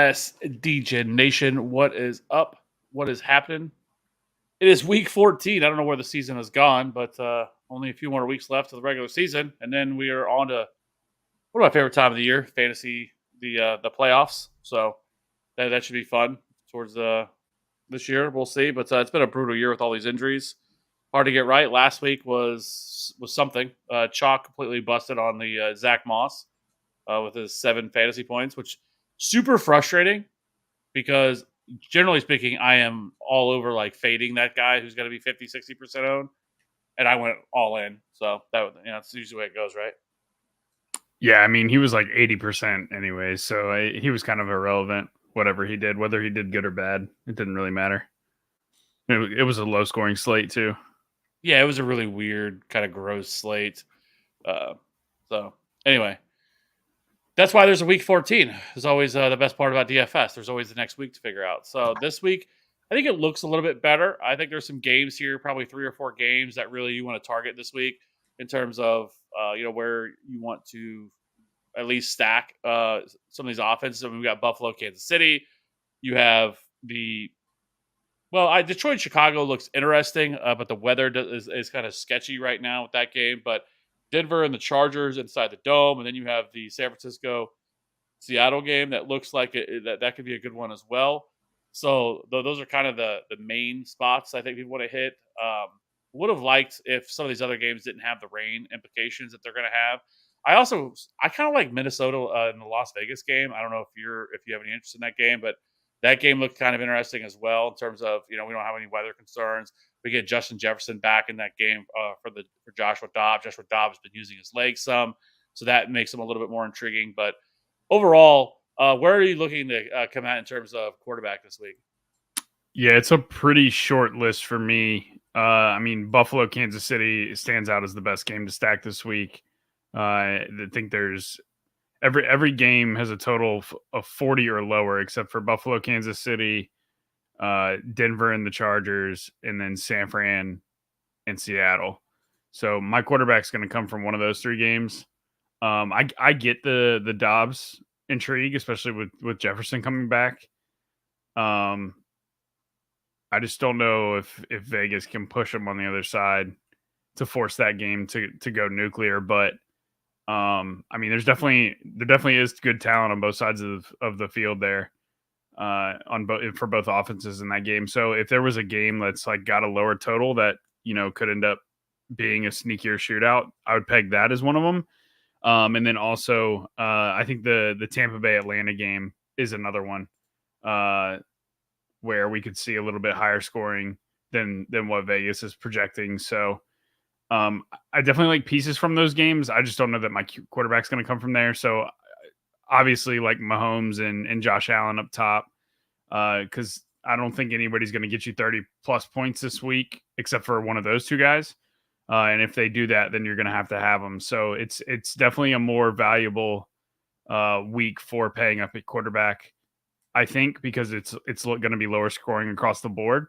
DFS DJ Nation. What is up? What is happening? It is week 14. I don't know where the season has gone, but only a few more weeks left of the regular season. And then we are on to one of my favorite time of the year, fantasy, the playoffs. So that should be fun towards this year. We'll see. But it's been a brutal year with all these injuries. Hard to get right. Last week was something. Chalk completely busted on the Zach Moss with his 7 fantasy points, which super frustrating because generally speaking, I am all over like fading that guy who's going to be 50, 60% owned. And I went all in. So that's usually the way it goes, right? Yeah, I mean, he was like 80% anyway, so he was kind of irrelevant, whatever he did, whether he did good or bad. It didn't really matter. It was a low-scoring slate, too. Yeah, it was a really weird, kind of gross slate. So, anyway, that's why there's a week 14. There's always the best part about DFS. There's always the next week to figure out. So, this week, I think it looks a little bit better. I think there's some games here, probably 3 or 4 games that really you want to target this week in terms of where you want to at least stack some of these offenses. I mean, we got Buffalo, Kansas City. You have Detroit and Chicago looks interesting, but the weather is kind of sketchy right now with that game. But Denver and the Chargers inside the dome, and then you have the San Francisco Seattle game that looks like that could be a good one as well. So those are kind of the main spots I think people want to hit. Would have liked if some of these other games didn't have the rain implications that they're going to have. I kind of like Minnesota in the Las Vegas game. I don't know if you have any interest in that game, but that game looked kind of interesting as well in terms of we don't have any weather concerns. We get Justin Jefferson back in that game for Joshua Dobbs. Joshua Dobbs has been using his legs some, so that makes him a little bit more intriguing. But overall, where are you looking to come out in terms of quarterback this week? Yeah, it's a pretty short list for me. I mean, Buffalo, Kansas City stands out as the best game to stack this week. I think there's every game has a total of 40 or lower, except for Buffalo, Kansas City, Denver and the Chargers, and then San Fran and Seattle. So my quarterback's going to come from one of those 3 games. I get the Dobbs intrigue, especially with Jefferson coming back. I just don't know if Vegas can push him on the other side to force that game to go nuclear. But I mean, there definitely is good talent on both sides of the field there for both offenses in that game. So if there was a game that's like got a lower total that could end up being a sneakier shootout, I would peg that as one of them. And then also, I think the Tampa Bay Atlanta game is another one where we could see a little bit higher scoring than what Vegas is projecting. So I definitely like pieces from those games. I just don't know that my quarterback's going to come from there. So obviously like Mahomes and Josh Allen up top, because I don't think anybody's going to get you 30 plus points this week except for one of those 2 guys. And if they do that, then you're going to have them. So it's definitely a more valuable week for paying up at quarterback, I think, because it's going to be lower scoring across the board.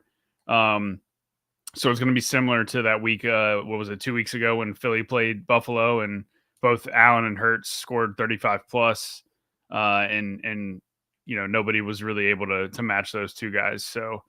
So it's going to be similar to that week. What was it, 2 weeks ago when Philly played Buffalo and both Allen and Hurts scored 35 plus, and nobody was really able to match those 2 guys. So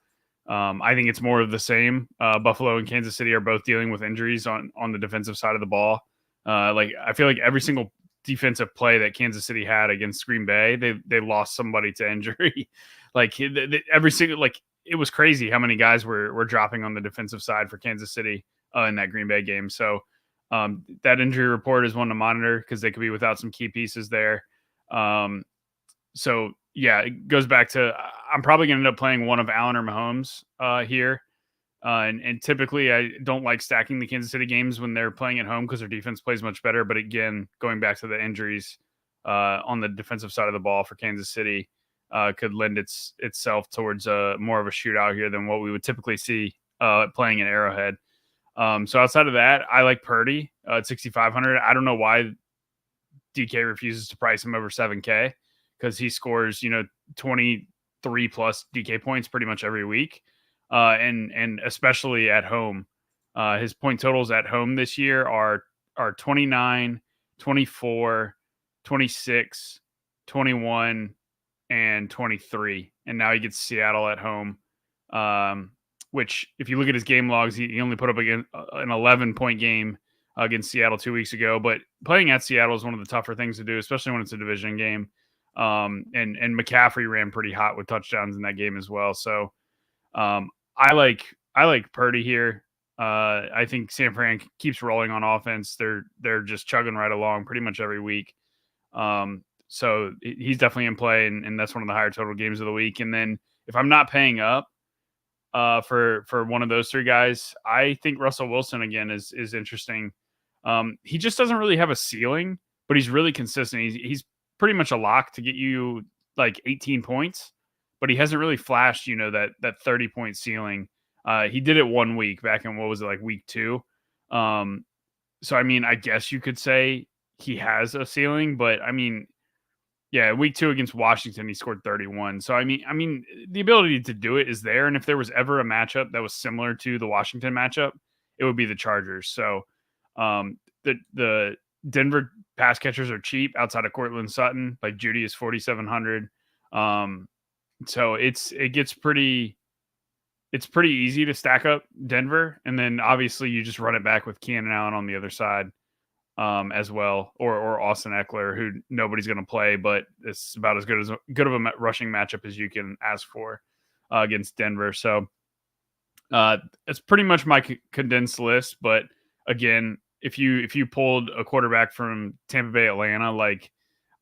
I think it's more of the same. Buffalo and Kansas City are both dealing with injuries on the defensive side of the ball. I feel like every single defensive play that Kansas City had against Green Bay, they lost somebody to injury. Every single, it was crazy how many guys were dropping on the defensive side for Kansas City in that Green Bay game. So that injury report is one to monitor because they could be without some key pieces there. So yeah, it goes back to I'm probably going to end up playing one of Allen or Mahomes here. And typically I don't like stacking the Kansas City games when they're playing at home because their defense plays much better. But again, going back to the injuries on the defensive side of the ball for Kansas City could lend itself towards more of a shootout here than what we would typically see playing at Arrowhead. So outside of that, I like Purdy at 6,500. I don't know why DK refuses to price him over 7K because he scores, 23 plus DK points pretty much every week. And especially at home. His point totals at home this year are 29, 24, 26, 21, and 23, and now he gets Seattle at home. Um, which, if you look at his game logs, he only put up an 11-point game against Seattle 2 weeks ago. But playing at Seattle is one of the tougher things to do, especially when it's a division game. And McCaffrey ran pretty hot with touchdowns in that game as well. So um, I like Purdy here. I think San Fran keeps rolling on offense. They're just chugging right along pretty much every week. So he's definitely in play, and that's one of the higher total games of the week. And then if I'm not paying up for one of those three guys, I think Russell Wilson again is interesting. He just doesn't really have a ceiling, but he's really consistent. He's pretty much a lock to get you like 18 points, but he hasn't really flashed, that 30-point ceiling. He did it 1 week back in, what was it, like week 2. So I mean, I guess you could say he has a ceiling, but I mean, yeah, week 2 against Washington, he scored 31. So I mean, the ability to do it is there. And if there was ever a matchup that was similar to the Washington matchup, it would be the Chargers. So the Denver pass catchers are cheap outside of Cortland Sutton. Like Judy is 4,700. So it's pretty easy to stack up Denver, and then obviously you just run it back with Keenan Allen on the other side. As well, or Austin Eckler, who nobody's going to play, but it's about as good of a rushing matchup as you can ask for against Denver. So it's pretty much my condensed list. But again, if you pulled a quarterback from Tampa Bay, Atlanta, like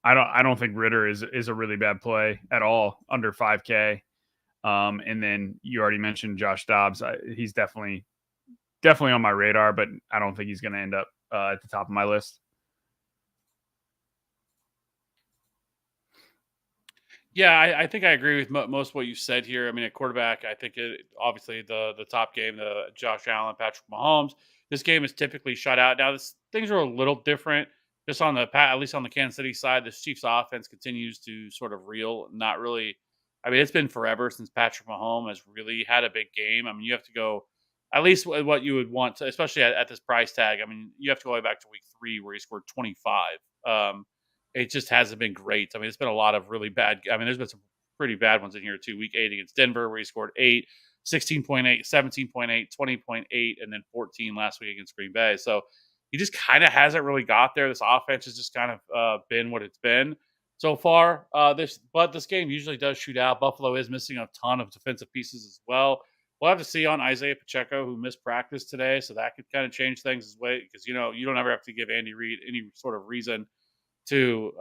I don't think Ritter is a really bad play at all under 5K. And then you already mentioned Josh Dobbs. He's definitely on my radar, but I don't think he's going to end up at the top of my list. Yeah, I think I agree with most of what you said here. I mean, at quarterback, I think obviously the top game, the Josh Allen, Patrick Mahomes. This game is typically shut out. Now, things are a little different. Just on at least on the Kansas City side, this Chiefs offense continues to sort of reel. Not really. I mean, it's been forever since Patrick Mahomes has really had a big game. I mean, you have to go at least what you would want, to, especially at this price tag. I mean, you have to go way back to week 3 where he scored 25. It just hasn't been great. I mean, it's been a lot of really bad. I mean, there's been some pretty bad ones in here too. Week 8 against Denver, where he scored 8, 16.8, 17.8, 20.8, and then 14 last week against Green Bay. So he just kind of hasn't really got there. This offense has just kind of been what it's been so far. But this game usually does shoot out. Buffalo is missing a ton of defensive pieces as well. We'll have to see on Isaiah Pacheco, who missed practice today, so that could kind of change things as well. Because you don't ever have to give Andy Reid any sort of reason to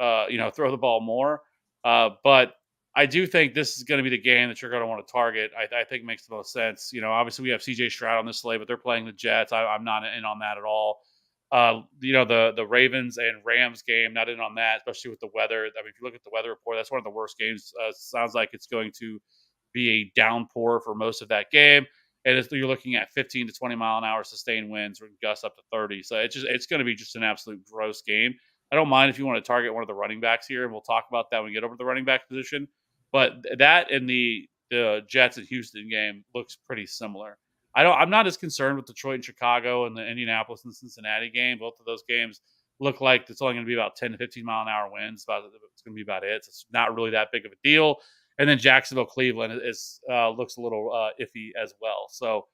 throw the ball more. But I do think this is going to be the game that you're going to want to target. I think makes the most sense. Obviously we have CJ Stroud on this slate, but they're playing the Jets. I'm not in on that at all. The Ravens and Rams game, not in on that, especially with the weather. I mean, if you look at the weather report, that's one of the worst games. Sounds like it's going to be a downpour for most of that game. And you're looking at 15 to 20 mile an hour sustained winds or gusts up to 30. So it's going to be just an absolute gross game. I don't mind if you want to target one of the running backs here, and we'll talk about that when we get over to the running back position. But that and the Jets and Houston game looks pretty similar. I'm not as concerned with Detroit and Chicago and the Indianapolis and Cincinnati game. Both of those games look like it's only going to be about 10 to 15 mile an hour winds. It's going to be about it. So it's not really that big of a deal. And then Jacksonville, Cleveland looks a little iffy as well. So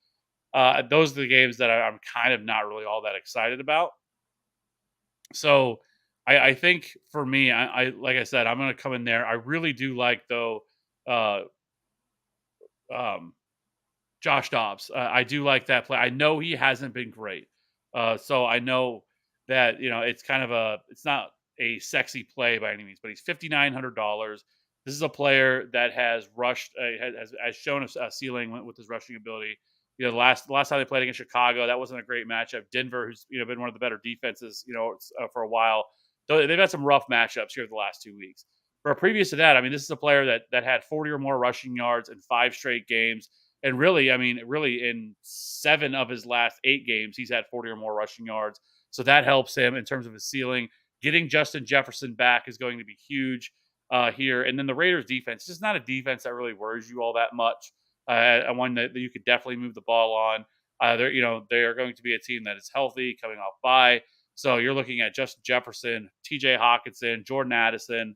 those are the games that I'm kind of not really all that excited about. So I think for me, I like I said, I'm going to come in there. I really do like though, uh, um, Josh Dobbs. I do like that play. I know he hasn't been great, so I know that it's not a sexy play by any means, but he's $5,900. This is a player that has rushed, has shown a ceiling with his rushing ability. The last time they played against Chicago, that wasn't a great matchup. Denver, who's been one of the better defenses, for a while. So they've had some rough matchups here the last 2 weeks. But previous to that, I mean, this is a player that had 40 or more rushing yards in 5 straight games. And really, I mean, really in 7 of his last 8 games, he's had 40 or more rushing yards. So that helps him in terms of his ceiling. Getting Justin Jefferson back is going to be huge here. And then the Raiders defense, just not a defense that really worries you all that much. One that you could definitely move the ball on. They are going to be a team that is healthy coming off bye. So you're looking at Justin Jefferson, TJ Hawkinson, Jordan Addison,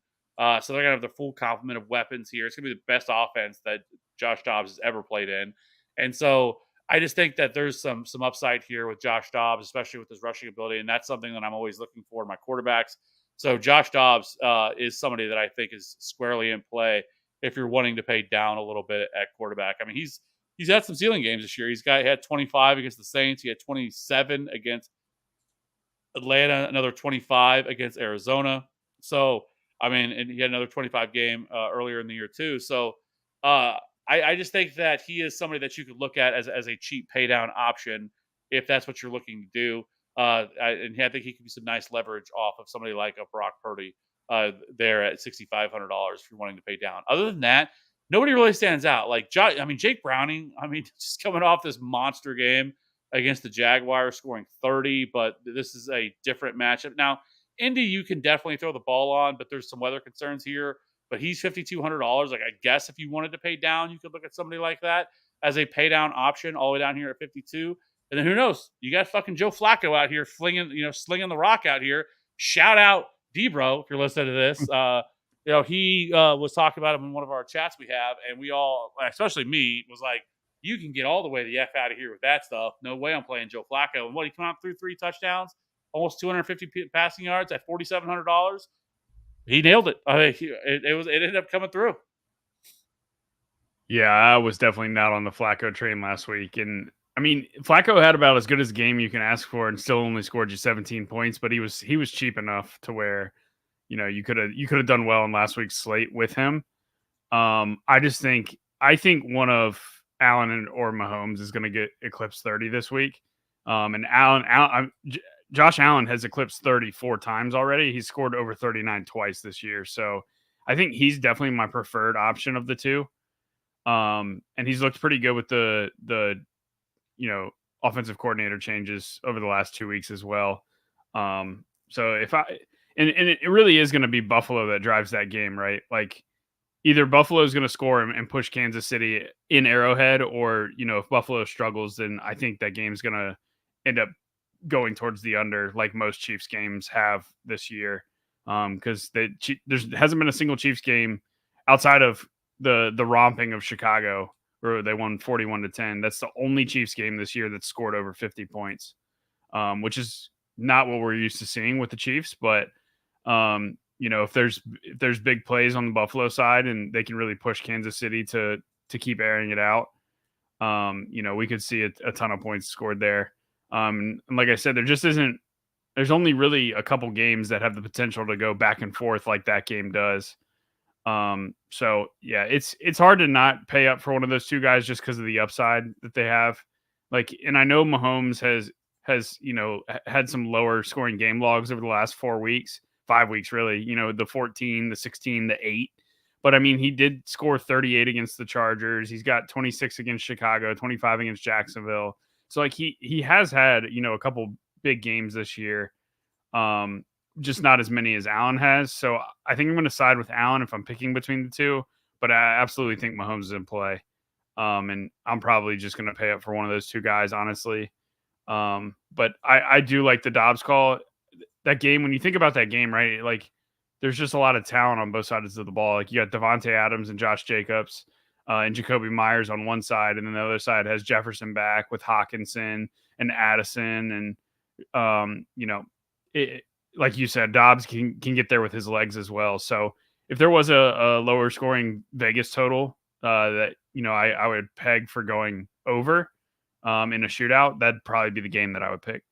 So they're gonna have the full complement of weapons here. It's gonna be the best offense that Josh Dobbs has ever played in, and so I just think that there's some upside here with Josh Dobbs, especially with his rushing ability, and that's something that I'm always looking for in my quarterbacks. So Josh Dobbs is somebody that I think is squarely in play if you're wanting to pay down a little bit at quarterback. I mean, he's had some ceiling games this year. He had 25 against the Saints. He had 27 against Atlanta, another 25 against Arizona. So, I mean, and he had another 25 game earlier in the year too. So, uh, I just think that he is somebody that you could look at as a cheap pay down option if that's what you're looking to do. And I think he could be some nice leverage off of somebody like a Brock Purdy there at $6,500 if you're wanting to pay down. Other than that, nobody really stands out. I mean, Jake Browning. I mean, just coming off this monster game against the Jaguars, scoring 30, but this is a different matchup. Now, Indy, you can definitely throw the ball on, but there's some weather concerns here. But he's $5,200. Like, I guess if you wanted to pay down, you could look at somebody like that as a pay down option all the way down here at 52. And then who knows? You got fucking Joe Flacco out here slinging the rock out here. Shout out Debro if you're listening to this. He was talking about him in one of our chats we have, and we all, especially me, was like, you can get all the way the F out of here with that stuff. No way I'm playing Joe Flacco. And what, he come out through 3 touchdowns, almost 250 passing yards at $4,700. He nailed it. I mean, it ended up coming through. Yeah, I was definitely not on the Flacco train last week. And I mean, Flacco had about as good as a game you can ask for and still only scored you 17 points, but he was cheap enough to where, you could have done well in last week's slate with him. I think one of Allen or Mahomes is going to get eclipsed 30 this week. And Josh Allen has eclipsed 30 4 times already. He's scored over 39 twice this year. So I think he's definitely my preferred option of the two. And he's looked pretty good with the offensive coordinator changes over the last 2 weeks as well. So and it really is going to be Buffalo that drives that game, right? Like, either Buffalo is going to score and push Kansas City in Arrowhead, or, if Buffalo struggles, then I think that game's going to end up going towards the under, like most Chiefs games have this year. Because there hasn't been a single Chiefs game outside of the romping of Chicago, where they won 41-10. That's the only Chiefs game this year that scored over 50 points, which is not what we're used to seeing with the Chiefs. But if there's big plays on the Buffalo side and they can really push Kansas City to keep airing it out, we could see a ton of points scored there. And like I said, there's only really a couple games that have the potential to go back and forth like that game does. So yeah, it's hard to not pay up for one of those two guys just because of the upside that they have. Like, and I know Mahomes has had some lower scoring game logs over the last 4 weeks. 5 weeks, really, the 14, the 16, the 8. But I mean, he did score 38 against the Chargers. He's got 26 against Chicago, 25 against Jacksonville. So like he has had, a couple big games this year. Just not as many as Allen has. So I think I'm going to side with Allen if I'm picking between the two, but I absolutely think Mahomes is in play. And I'm probably just going to pay up for one of those two guys, honestly. But I do like the Dobbs call. That game, when you think about that game, right? Like, there's just a lot of talent on both sides of the ball. Like, you got Devontae Adams and Josh Jacobs and Jacoby Myers on one side, and then the other side has Jefferson back with Hawkinson and Addison, and like you said, Dobbs can get there with his legs as well. So if there was a lower scoring Vegas total that I would peg for going over in a shootout, that'd probably be the game that I would pick.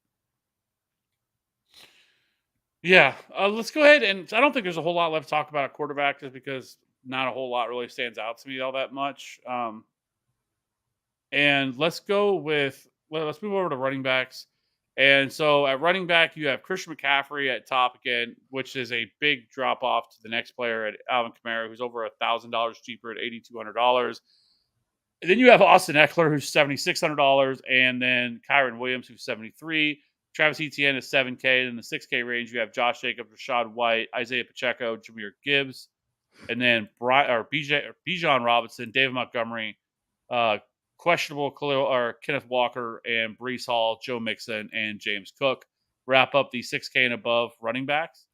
Yeah, let's go ahead, and I don't think there's a whole lot left to talk about at quarterback, just because not a whole lot really stands out to me all that much. And let's move over to running backs. And so at running back, you have Christian McCaffrey at top again, which is a big drop off to the next player at Alvin Kamara, who's over $1,000 cheaper at $8,200. And then you have Austin Eckler, who's $7,600, and then Kyron Williams, who's $73. Travis Etienne is $7K. In the $6K range, you have Josh Jacobs, Rashad White, Isaiah Pacheco, Jahmyr Gibbs, and then Bijan Robinson, David Montgomery, questionable Kenneth Walker, and Breece Hall, Joe Mixon, and James Cook wrap up the 6K and above running backs.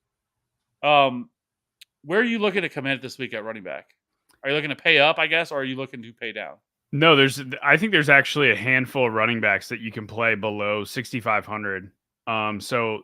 Where are you looking to come in this week at running back? Are you looking to pay up, I guess, or are you looking to pay down? No, I think there's actually a handful of running backs that you can play below 6,500. So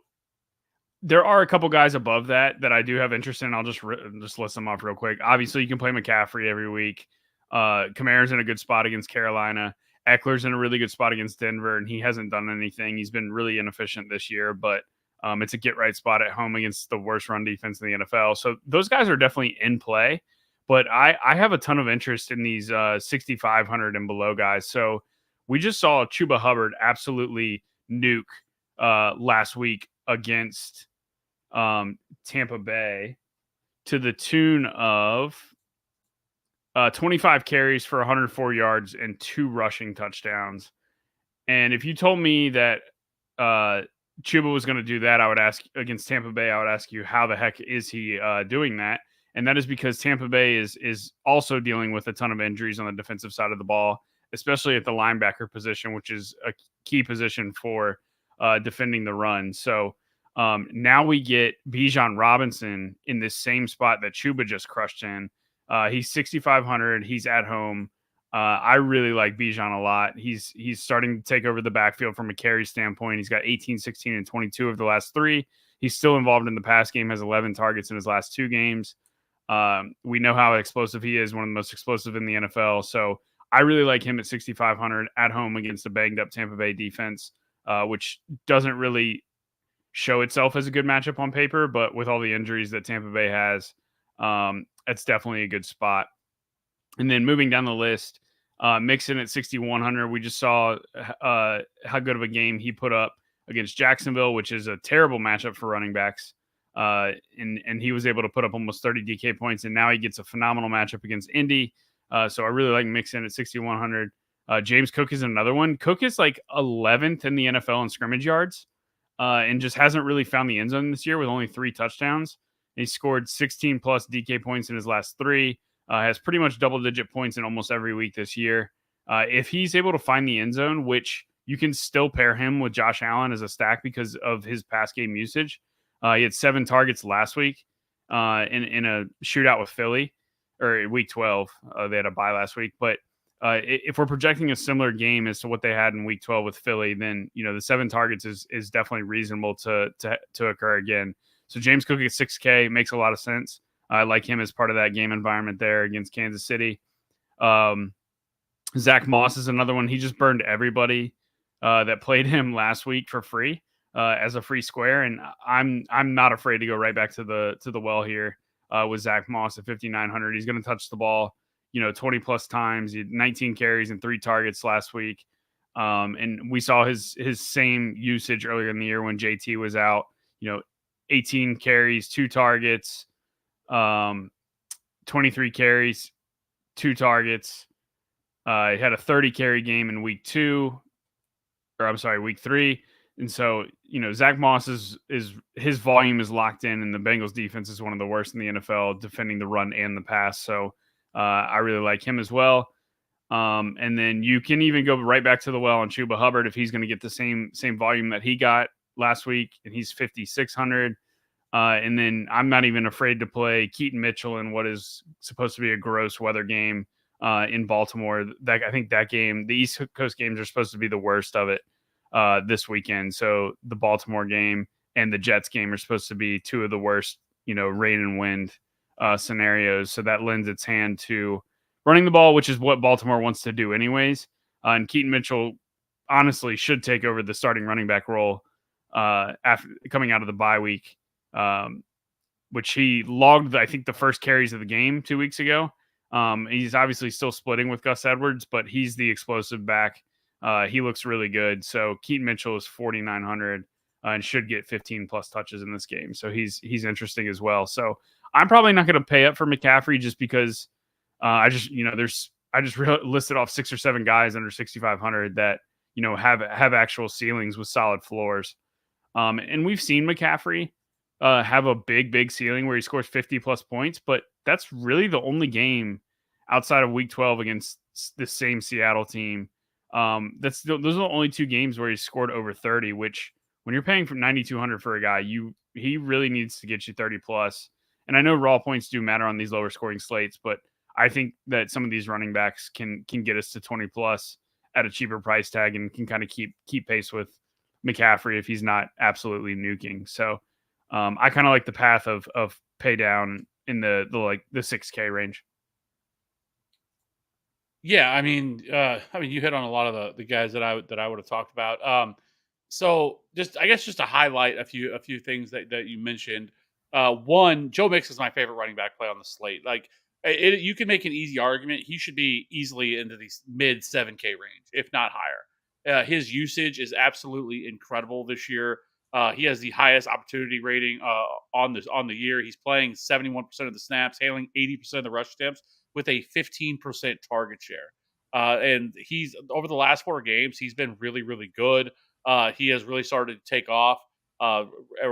there are a couple guys above that I do have interest in. I'll just list them off real quick. Obviously, you can play McCaffrey every week. Kamara's in a good spot against Carolina. Eckler's in a really good spot against Denver, and he hasn't done anything. He's been really inefficient this year, but it's a get right spot at home against the worst run defense in the NFL. So those guys are definitely in play. But I have a ton of interest in these 6,500 and below guys. So we just saw Chuba Hubbard absolutely nuke last week against Tampa Bay to the tune of 25 carries for 104 yards and 2 rushing touchdowns. And if you told me that Chuba was going to do that, I would ask against Tampa Bay, I would ask you, how the heck is he doing that? And that is because Tampa Bay is also dealing with a ton of injuries on the defensive side of the ball, especially at the linebacker position, which is a key position for defending the run. So now we get Bijan Robinson in this same spot that Chuba just crushed in. He's 6,500. He's at home. I really like Bijan a lot. He's starting to take over the backfield from a carry standpoint. He's got 18, 16, and 22 of the last 3. He's still involved in the pass game, has 11 targets in his last 2 games. We know how explosive he is, one of the most explosive in the NFL. So I really like him at 6,500 at home against a banged up Tampa Bay defense, which doesn't really show itself as a good matchup on paper, but with all the injuries that Tampa Bay has, it's definitely a good spot. And then moving down the list, Mixon at 6,100. We just saw how good of a game he put up against Jacksonville, which is a terrible matchup for running backs. And he was able to put up almost 30 DK points, and now he gets a phenomenal matchup against Indy. So I really like Mixon at 6,100. James Cook is another one. Cook is like 11th in the NFL in scrimmage yards, and just hasn't really found the end zone this year with only 3 touchdowns. He scored 16 plus DK points in his last 3. Has pretty much double-digit points in almost every week this year. If he's able to find the end zone, which you can still pair him with Josh Allen as a stack because of his pass game usage. He had 7 targets last week in a shootout with Philly, or week 12. They had a bye last week. But if we're projecting a similar game as to what they had in week 12 with Philly, then the 7 targets is definitely reasonable to occur again. So James Cook at 6K makes a lot of sense. I like him as part of that game environment there against Kansas City. Zach Moss is another one. He just burned everybody that played him last week for free as a free square, and I'm not afraid to go right back to the well here with Zach Moss at 5,900. He's going to touch the ball 20 plus times. He had 19 carries and 3 targets last week, and we saw his same usage earlier in the year when JT was out. 18 carries, 2 targets. 23 carries, 2 targets. He had a 30 carry game in week 3. And so, Zach Moss is his volume is locked in, and the Bengals defense is one of the worst in the NFL defending the run and the pass. So I really like him as well. And then you can even go right back to the well on Chuba Hubbard if he's going to get the same volume that he got last week, and he's 5,600. And then I'm not even afraid to play Keaton Mitchell in what is supposed to be a gross weather game in Baltimore. I think that game, the East Coast games are supposed to be the worst of it this weekend. So the Baltimore game and the Jets game are supposed to be 2 of the worst, rain and wind scenarios. So that lends its hand to running the ball, which is what Baltimore wants to do anyways. And Keaton Mitchell honestly should take over the starting running back role after coming out of the bye week. Which he logged, I think, the first carries of the game 2 weeks ago. He's obviously still splitting with Gus Edwards, but he's the explosive back. He looks really good. So Keaton Mitchell is 4,900 and should get 15 plus touches in this game. So he's interesting as well. So I'm probably not going to pay up for McCaffrey just because I just listed off 6 or 7 guys under 6,500 that have actual ceilings with solid floors. And we've seen McCaffrey have a big ceiling where he scores 50 plus points, but that's really the only game outside of week 12 against the same Seattle team. Those are the only 2 games where he scored over 30, which when you're paying from 9,200 for a guy, he really needs to get you 30 plus. And I know raw points do matter on these lower scoring slates, but I think that some of these running backs can get us to 20 plus at a cheaper price tag and can kind of keep pace with McCaffrey if he's not absolutely nuking. So I kind of like the path of pay down in the like the 6K range. Yeah, I mean, you hit on a lot of the guys that I would have talked about. So just I guess just to highlight a few things that you mentioned. One, Joe Mix is my favorite running back play on the slate. Like, you can make an easy argument he should be easily into the mid 7K range, if not higher. His usage is absolutely incredible this year. He has the highest opportunity rating on the year. He's playing 71% of the snaps, handling 80% of the rush attempts with a 15% target share. And he's over the last 4 games, he's been really, really good. He has really started to take off uh,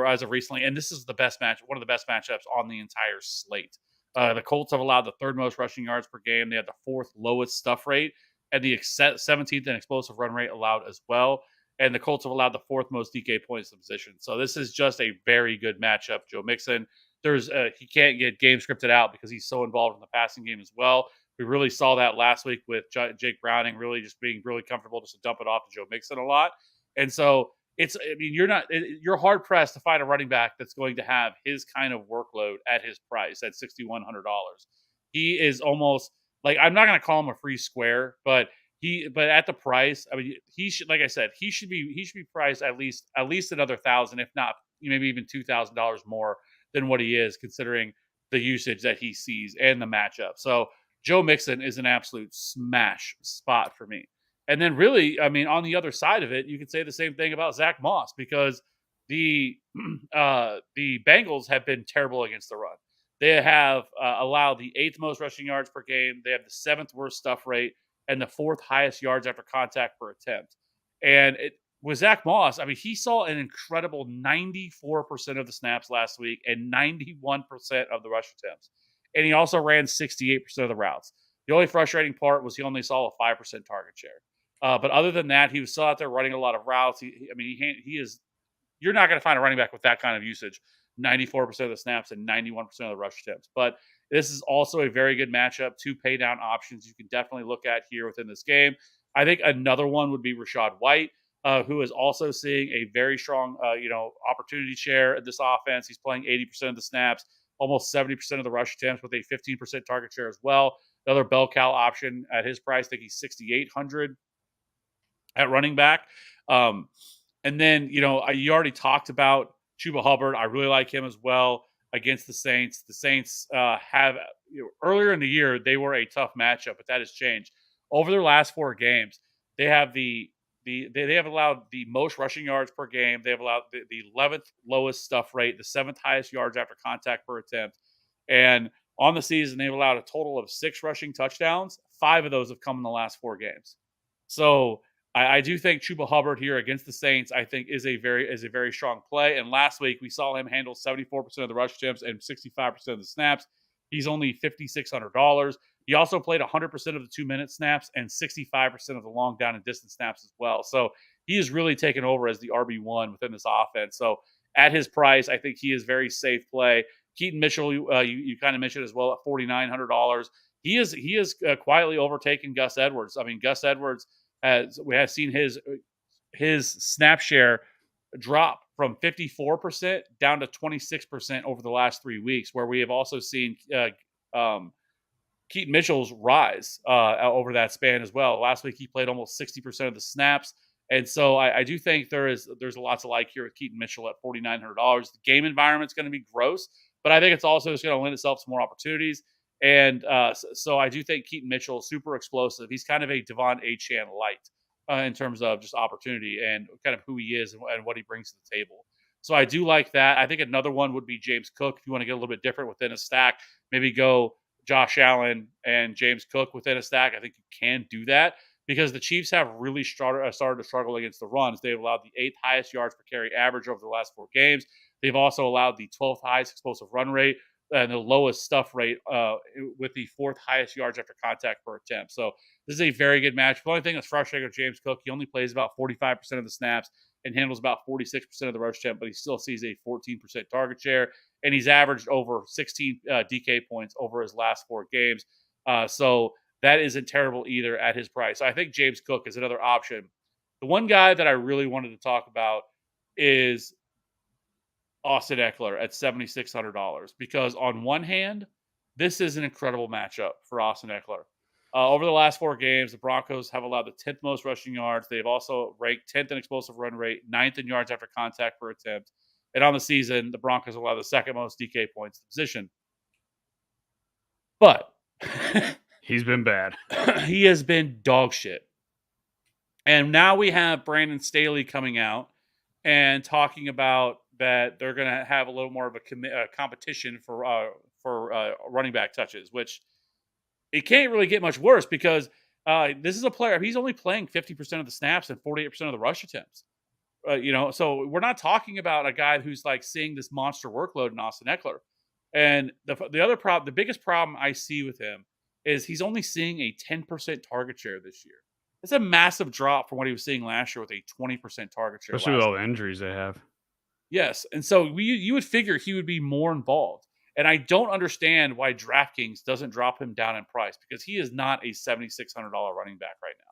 as of recently, and this is one of the best matchups on the entire slate. The Colts have allowed the third most rushing yards per game. They have the fourth lowest stuff rate, and the 17th in explosive run rate allowed as well. And the Colts have allowed the fourth most DK points in the position. So this is just a very good matchup. Joe Mixon, he can't get game scripted out because he's so involved in the passing game as well. We really saw that last week with Jake Browning really just being really comfortable just to dump it off to Joe Mixon a lot. And so you're hard pressed to find a running back that's going to have his kind of workload at his price at $6,100. He is almost like, I'm not going to call him a free square, but at the price, I mean, he should, like I said, he should be priced at least another 1,000, if not maybe even $2,000 more than what he is, considering the usage that he sees and the matchup. So Joe Mixon is an absolute smash spot for me. And then really, I mean, on the other side of it, you could say the same thing about Zach Moss, because the the Bengals have been terrible against the run. They have allowed the eighth most rushing yards per game. They have the seventh worst stuff rate and the fourth highest yards after contact per attempt. And with Zach Moss, I mean, he saw an incredible 94% of the snaps last week and 91% of the rush attempts. And he also ran 68% of the routes. The only frustrating part was he only saw a 5% target share. But other than that, he was still out there running a lot of routes. He is. You're not going to find a running back with that kind of usage, 94% of the snaps and 91% of the rush attempts. But this is also a very good matchup. Two pay down options you can definitely look at here within this game. I think another one would be Rachaad White, who is also seeing a very strong, opportunity share in this offense. He's playing 80% of the snaps, almost 70% of the rush attempts with a 15% target share as well. Another bell cow option at his price, I think he's 6,800 at running back. And then, you already talked about Chuba Hubbard. I really like him as well against the Saints. The Saints have, earlier in the year, they were a tough matchup, but that has changed. Over their last 4 games, they have they have allowed the most rushing yards per game. They have allowed the 11th lowest stuff rate, the 7th highest yards after contact per attempt. And on the season, they've allowed a total of 6 rushing touchdowns. 5 of those have come in the last 4 games. So I do think Chuba Hubbard here against the Saints, I think, is a very strong play. And last week we saw him handle 74% of the rush attempts and 65% of the snaps. He's only $5,600. He also played 100% of the 2-minute snaps and 65% of the long down and distance snaps as well. So he is really taken over as the RB1 within this offense. So at his price, I think he is very safe play. Keaton Mitchell, you kind of mentioned as well at $4,900. He is quietly overtaken Gus Edwards. I mean, Gus Edwards, as we have seen his snap share drop from 54% down to 26% over the last 3 weeks, where we have also seen Keaton Mitchell's rise over that span as well. Last week he played almost 60% of the snaps. And so I do think there's a lot to like here with Keaton Mitchell at $4,900. The game environment's going to be gross, but I think it's also just going to lend itself to more opportunities. And so I do think Keaton Mitchell is super explosive. He's kind of a Devon Achane light in terms of just opportunity and kind of who he is and what he brings to the table. So I do like that. I think another one would be James Cook. If you want to get a little bit different within a stack, maybe go Josh Allen and James Cook within a stack. I think you can do that because the Chiefs have really started to struggle against the runs. They've allowed the 8th highest yards per carry average over the last 4 games. They've also allowed the 12th highest explosive run rate and the lowest stuff rate with the 4th highest yards after contact per attempt. So this is a very good match. The only thing that's frustrating with James Cook, he only plays about 45% of the snaps and handles about 46% of the rush attempt, but he still sees a 14% target share and he's averaged over 16 DK points over his last 4 games. So that isn't terrible either at his price. So I think James Cook is another option. The one guy that I really wanted to talk about is Austin Eckler at $7,600 because on one hand, this is an incredible matchup for Austin Eckler. Over the last 4 games, the Broncos have allowed the 10th most rushing yards. They've also ranked 10th in explosive run rate, 9th in yards after contact per attempt. And on the season, the Broncos allow the 2nd most DK points in the position. But he's been bad. He has been dog shit. And now we have Brandon Staley coming out and talking about that they're going to have a little more of a competition for running back touches, which it can't really get much worse because this is a player. He's only playing 50% of the snaps and 48% of the rush attempts. So we're not talking about a guy who's like seeing this monster workload in Austin Eckler. And the biggest problem I see with him is he's only seeing a 10% target share this year. It's a massive drop from what he was seeing last year with a 20% target share. Especially with all the injuries they have. Yes. And so you would figure he would be more involved. And I don't understand why DraftKings doesn't drop him down in price because he is not a $7,600 running back right now.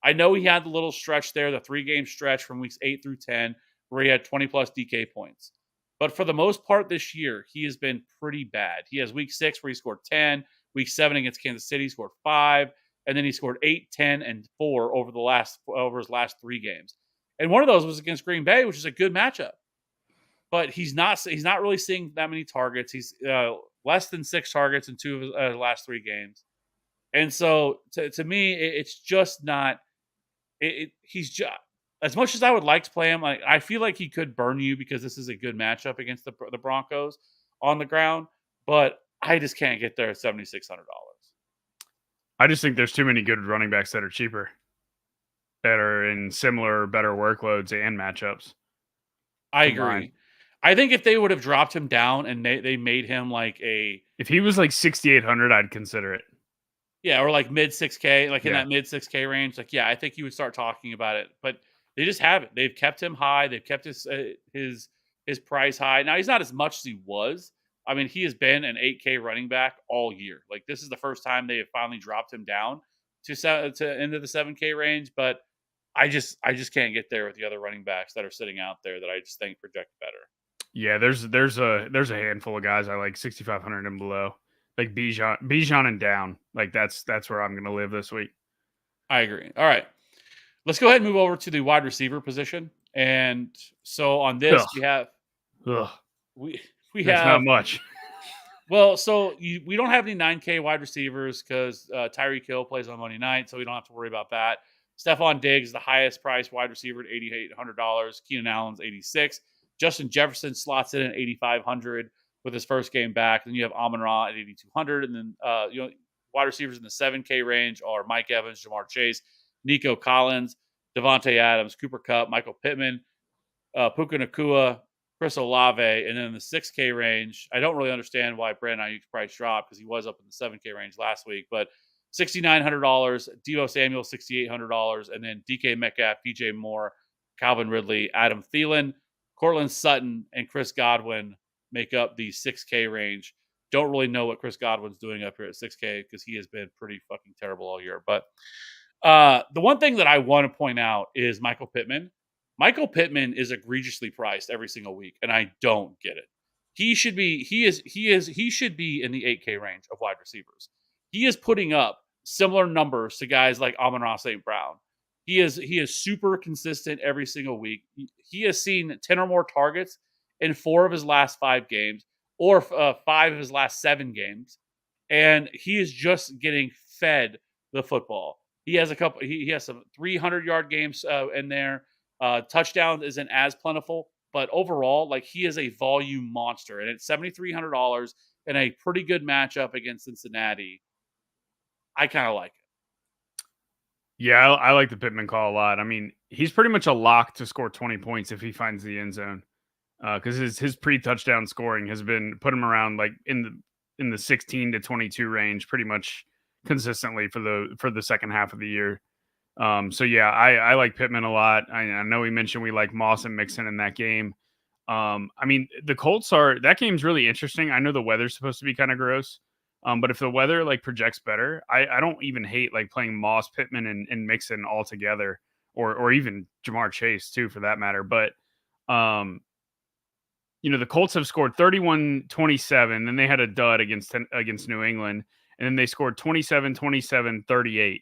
I know he had the little stretch there, the 3-game stretch from weeks 8 through 10, where he had 20 plus DK points. But for the most part this year, he has been pretty bad. He has week 6 where he scored 10, week 7 against Kansas City, scored 5, and then he scored 8, 10, and 4 over his last 3 games. And one of those was against Green Bay, which is a good matchup. But he's not really seeing that many targets. He's less than 6 targets in 2 of his last 3 games. And so to me, it's just not. He's just, as much as I would like to play him, I feel like he could burn you because this is a good matchup against the Broncos on the ground. But I just can't get there at $7,600. I just think there's too many good running backs that are cheaper, that are in similar, better workloads and matchups. I agree. I think if they would have dropped him down and they made him like if he was like 6,800, I'd consider it. Yeah, or like mid 6K, like in that mid 6K range. Like, yeah, I think you would start talking about it. But they just haven't. They've kept him high. They've kept his price high. Now he's not as much as he was. I mean, he has been an 8K running back all year. Like this is the first time they have finally dropped him down to into the 7K range. But I just can't get there with the other running backs that are sitting out there that I just think project better. Yeah, there's a handful of guys I like 6,500 and below, like Bijan and down. Like that's where I'm going to live this week. I agree. All right, let's go ahead and move over to the wide receiver position. And so on this, we have we have not much. Well, so we don't have any 9K wide receivers because Tyreek Hill plays on Monday night, so we don't have to worry about that. Stephon Diggs, the highest priced wide receiver at $8,800. Keenan Allen's $86. Justin Jefferson slots in at $8,500 with his first game back. Then you have Amon-Ra at $8,200. And then, wide receivers in the 7K range are Mike Evans, Jamar Chase, Nico Collins, Devontae Adams, Cooper Kupp, Michael Pittman, Puka Nacua, Chris Olave. And then in the 6K range, I don't really understand why Brandon Ayuk's price dropped because he was up in the 7K range last week. But $6,900, Deebo Samuel, $6,800. And then DK Metcalf, DJ Moore, Calvin Ridley, Adam Thielen, Cortland Sutton, and Chris Godwin make up the 6K range. Don't really know what Chris Godwin's doing up here at 6K because he has been pretty fucking terrible all year. But the one thing that I want to point out is Michael Pittman. Michael Pittman is egregiously priced every single week, and I don't get it. He should be in the 8K range of wide receivers. He is putting up similar numbers to guys like Amon-Ra St. Brown. He is super consistent every single week. He has seen 10 or more targets in 4 of his last 5 games or 5 of his last 7 games. And he is just getting fed the football. He has he has some 300-yard games in there. Touchdowns isn't as plentiful, but overall, like he is a volume monster. And it's $7,300 in a pretty good matchup against Cincinnati. I kind of like it. Yeah, I like the Pittman call a lot. I mean, he's pretty much a lock to score 20 points if he finds the end zone, because his pre-touchdown scoring has been put him around like in the 16 to 22 range pretty much consistently for the second half of the year. So yeah, I like Pittman a lot. I know we mentioned we like Moss and Mixon in that game. I mean, the Colts that game's really interesting. I know the weather's supposed to be kind of gross. But if the weather like projects better, I don't even hate like playing Moss, Pittman, and Mixon all together, or even Jamar Chase too, for that matter. But um, the Colts have scored 31-27, then they had a dud against New England, and then they scored 27, 27, 38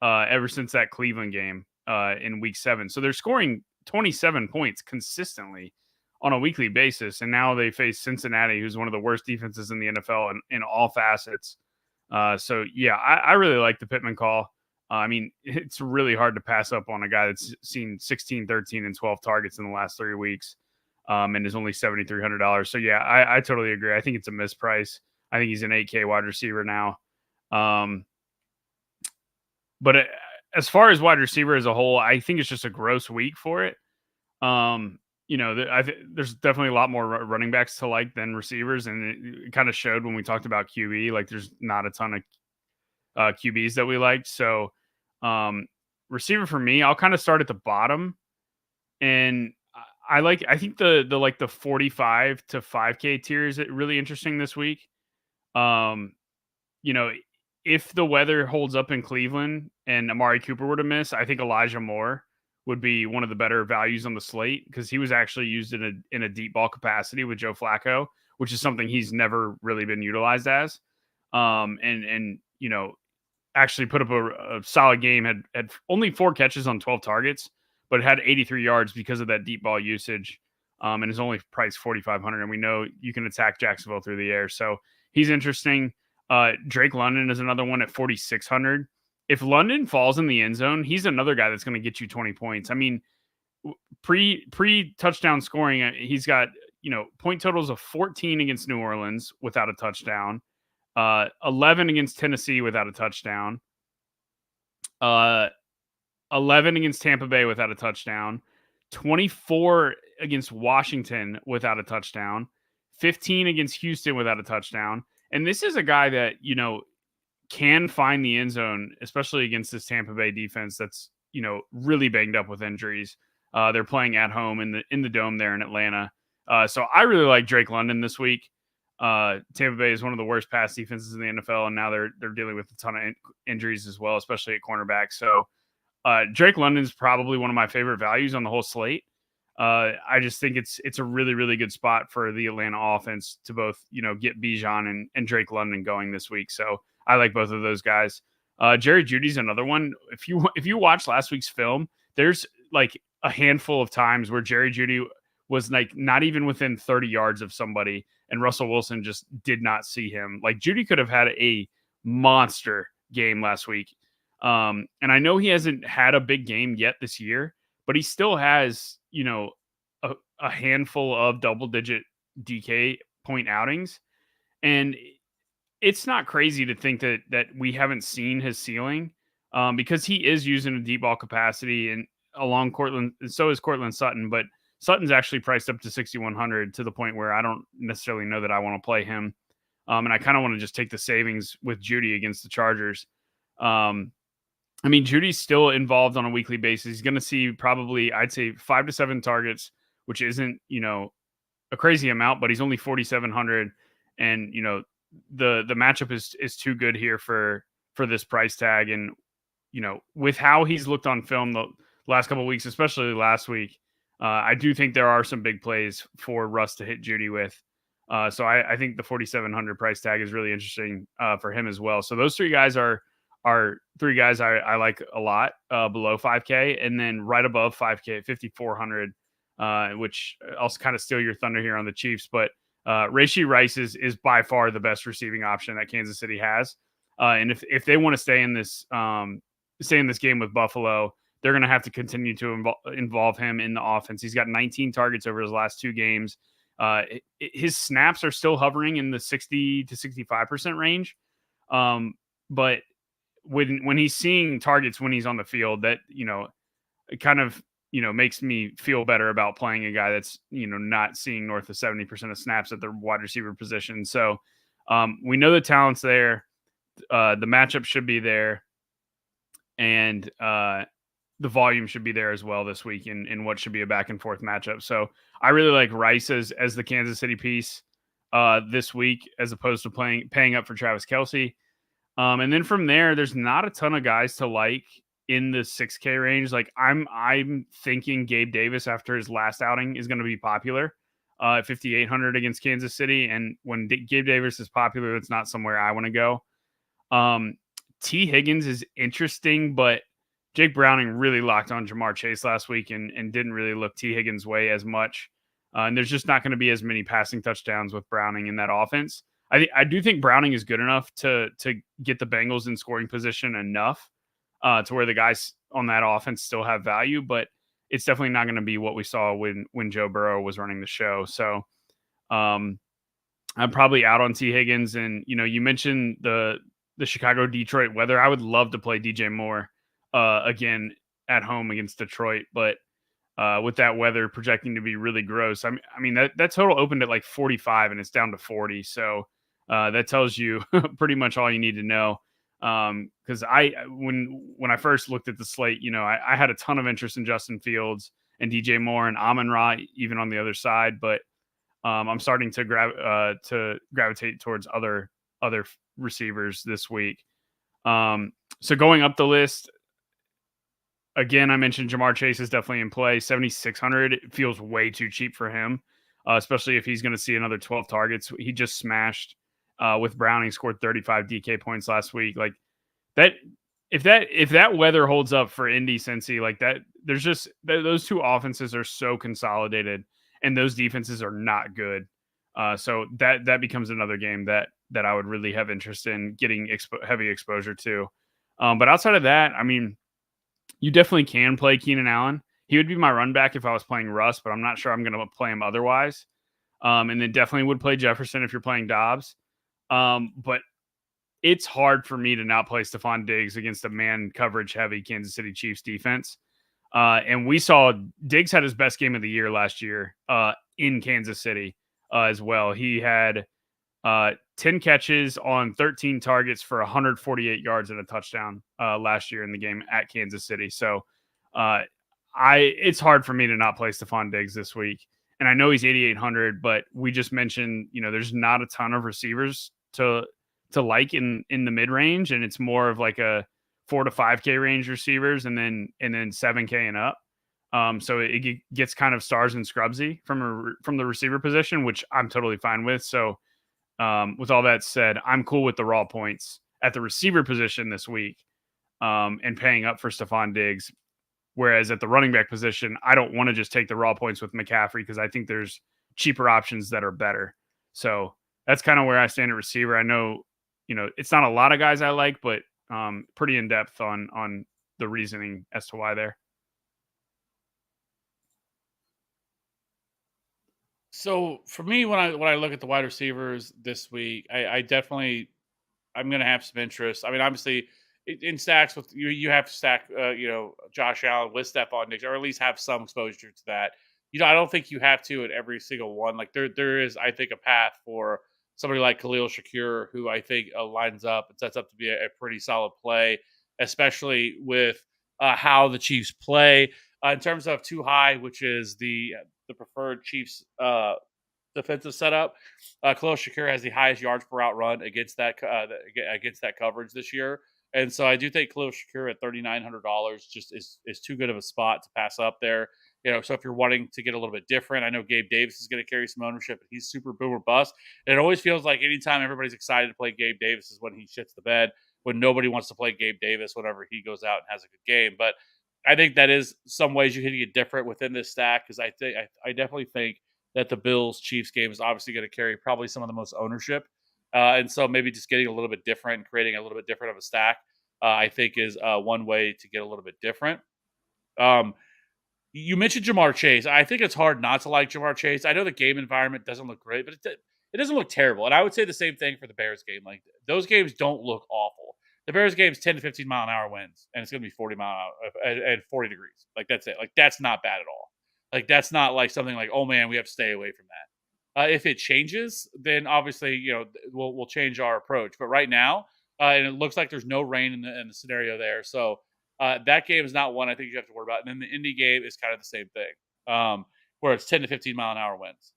ever since that Cleveland game in week 7. So they're scoring 27 points consistently on a weekly basis, and now they face Cincinnati, who's one of the worst defenses in the NFL in all facets. So yeah, I really like the Pittman call. I mean, it's really hard to pass up on a guy that's seen 16, 13, and 12 targets in the last 3 weeks, and is only $7,300. So yeah, I totally agree. I think it's a misprice. I think he's an 8K wide receiver now. But as far as wide receiver as a whole, I think it's just a gross week for it. There's definitely a lot more running backs to like than receivers, and it kind of showed when we talked about QB. Like, there's not a ton of QBs that we liked. So, receiver for me, I'll kind of start at the bottom, and I think the 45 to 5K tier is really interesting this week. You know, if the weather holds up in Cleveland and Amari Cooper were to miss, I think Elijah Moore would be one of the better values on the slate, because he was actually used in a deep ball capacity with Joe Flacco, which is something he's never really been utilized as. And actually put up a solid game, had only 4 catches on 12 targets, but had 83 yards because of that deep ball usage. And is only priced 4,500. And we know you can attack Jacksonville through the air. So he's interesting. Drake London is another one at 4,600. If London falls in the end zone, he's another guy that's going to get you 20 points. I mean, pre touchdown scoring, he's got, point totals of 14 against New Orleans without a touchdown, 11 against Tennessee without a touchdown, 11 against Tampa Bay without a touchdown, 24 against Washington without a touchdown, 15 against Houston without a touchdown. And this is a guy that, can find the end zone, especially against this Tampa Bay defense that's, really banged up with injuries. They're playing at home in the dome there in Atlanta. So I really like Drake London this week. Tampa Bay is one of the worst pass defenses in the NFL, and now they're dealing with a ton of injuries as well, especially at cornerback. So Drake London's probably one of my favorite values on the whole slate. I just think it's a really, really good spot for the Atlanta offense to both, get Bijan and Drake London going this week. So I like both of those guys. Jerry Jeudy's another one. If you watch last week's film, there's like a handful of times where Jerry Jeudy was like not even within 30 yards of somebody, and Russell Wilson just did not see him. Like, Jeudy could have had a monster game last week. And I know he hasn't had a big game yet this year, but he still has, a handful of double-digit DK point outings. And it's not crazy to think that we haven't seen his ceiling, because he is using a deep ball capacity and along Cortland, and so is Cortland Sutton, but Sutton's actually priced up to 6,100 to the point where I don't necessarily know that I want to play him. And I kind of want to just take the savings with Jeudy against the Chargers. I mean, Judy's still involved on a weekly basis. He's going to see probably, I'd say, 5 to 7 targets, which isn't, a crazy amount, but he's only 4,700. And, the matchup is too good here for this price tag. And, with how he's looked on film the last couple of weeks, especially last week, I do think there are some big plays for Russ to hit Jeudy with. So I think the 4,700 price tag is really interesting for him as well. So those 3 guys are 3 guys I like a lot below 5K, and then right above 5K at 5,400, which I'll kind of steal your thunder here on the Chiefs, but Rashee Rice is by far the best receiving option that Kansas City has. And if they want to stay in this game with Buffalo, they're going to have to continue to involve him in the offense. He's got 19 targets over his last 2 games. His snaps are still hovering in the 60 to 65% range. But when he's seeing targets when he's on the field, that, it kind of, makes me feel better about playing a guy that's, not seeing north of 70% of snaps at the wide receiver position. So we know the talent's there. The matchup should be there. And the volume should be there as well this week in what should be a back and forth matchup. So I really like Rice as the Kansas City piece this week as opposed to paying up for Travis Kelce. And then from there, there's not a ton of guys to like in the 6K range. Like I'm thinking Gabe Davis after his last outing is going to be popular at 5,800 against Kansas City. And when Gabe Davis is popular, that's not somewhere I want to go. T Higgins is interesting, but Jake Browning really locked on Jamar Chase last week and didn't really look T Higgins' way as much. And there's just not going to be as many passing touchdowns with Browning in that offense. I do think Browning is good enough to get the Bengals in scoring position enough to where the guys on that offense still have value, but it's definitely not going to be what we saw when Joe Burrow was running the show. So I'm probably out on T Higgins. And you mentioned the Chicago Detroit weather. I would love to play DJ Moore again at home against Detroit, but with that weather projecting to be really gross, I mean that total opened at like 45 and it's down to 40. So that tells you pretty much all you need to know. Because when I first looked at the slate, I had a ton of interest in Justin Fields and DJ Moore and Amon-Ra even on the other side, but I'm starting to gravitate towards other receivers this week. So going up the list, again, I mentioned Jamar Chase is definitely in play. 7,600 it feels way too cheap for him, especially if he's going to see another 12 targets. He just smashed with Browning, scored 35 DK points last week. Like that, if that weather holds up for Indy Cincy, like that, there's just those two offenses are so consolidated, and those defenses are not good. So that becomes another game that I would really have interest in getting heavy exposure to. But outside of that, I mean, you definitely can play Keenan Allen. He would be my run back if I was playing Russ, but I'm not sure I'm going to play him otherwise. And then definitely would play Jefferson if you're playing Dobbs. But it's hard for me to not play Stephon Diggs against a man coverage heavy Kansas City Chiefs defense. And we saw Diggs had his best game of the year last year in Kansas City as well. He had 10 catches on 13 targets for 148 yards and a touchdown last year in the game at Kansas City. So it's hard for me to not play Stephon Diggs this week. And I know he's 8,800, but we just mentioned, there's not a ton of receivers to like in the mid range, and it's more of like a 4 to 5K range receivers, and then 7K and up. So it gets kind of stars and scrubsy from the receiver position, which I'm totally fine with. So with all that said, I'm cool with the raw points at the receiver position this week and paying up for Stephon Diggs. Whereas at the running back position, I don't want to just take the raw points with McCaffrey because I think there's cheaper options that are better. So that's kind of where I stand at receiver. I know, it's not a lot of guys I like, but pretty in depth on the reasoning as to why there. So for me, when I look at the wide receivers this week, I definitely I'm going to have some interest. I mean, obviously, in stacks with you have to stack, Josh Allen with Stephon Diggs, or at least have some exposure to that. I don't think you have to at every single one. Like there is, I think, a path for somebody like Khalil Shakir, who I think lines up and sets up to be a pretty solid play, especially with how the Chiefs play in terms of too high, which is the preferred Chiefs defensive setup. Khalil Shakir has the highest yards per route run against that coverage this year, and so I do think Khalil Shakir at $3,900 just is too good of a spot to pass up there. So if you're wanting to get a little bit different, I know Gabe Davis is going to carry some ownership, but he's super boomer bust. And it always feels like anytime everybody's excited to play Gabe Davis is when he shits the bed. When nobody wants to play Gabe Davis whenever he goes out and has a good game, but I think that is some ways you can get different within this stack because I definitely think that the Bills Chiefs game is obviously going to carry probably some of the most ownership. And so maybe just getting a little bit different and creating a little bit different of a stack, I think is one way to get a little bit different. You mentioned Jamar Chase. I think it's hard not to like Jamar Chase. I know the game environment doesn't look great, but it doesn't look terrible. And I would say the same thing for the Bears game. Like those games don't look awful. The Bears game's 10 to 15 mile an hour winds, and it's going to be 40 mile an hour and 40 degrees. Like that's it. Like that's not bad at all. Like that's not like something like, oh man, we have to stay away from that. If it changes, then obviously we'll change our approach. But right now, and it looks like there's no rain in the scenario there, so That game is not one I think you have to worry about. And then the Indy game is kind of the same thing, where it's 10 to 15 mile an hour winds.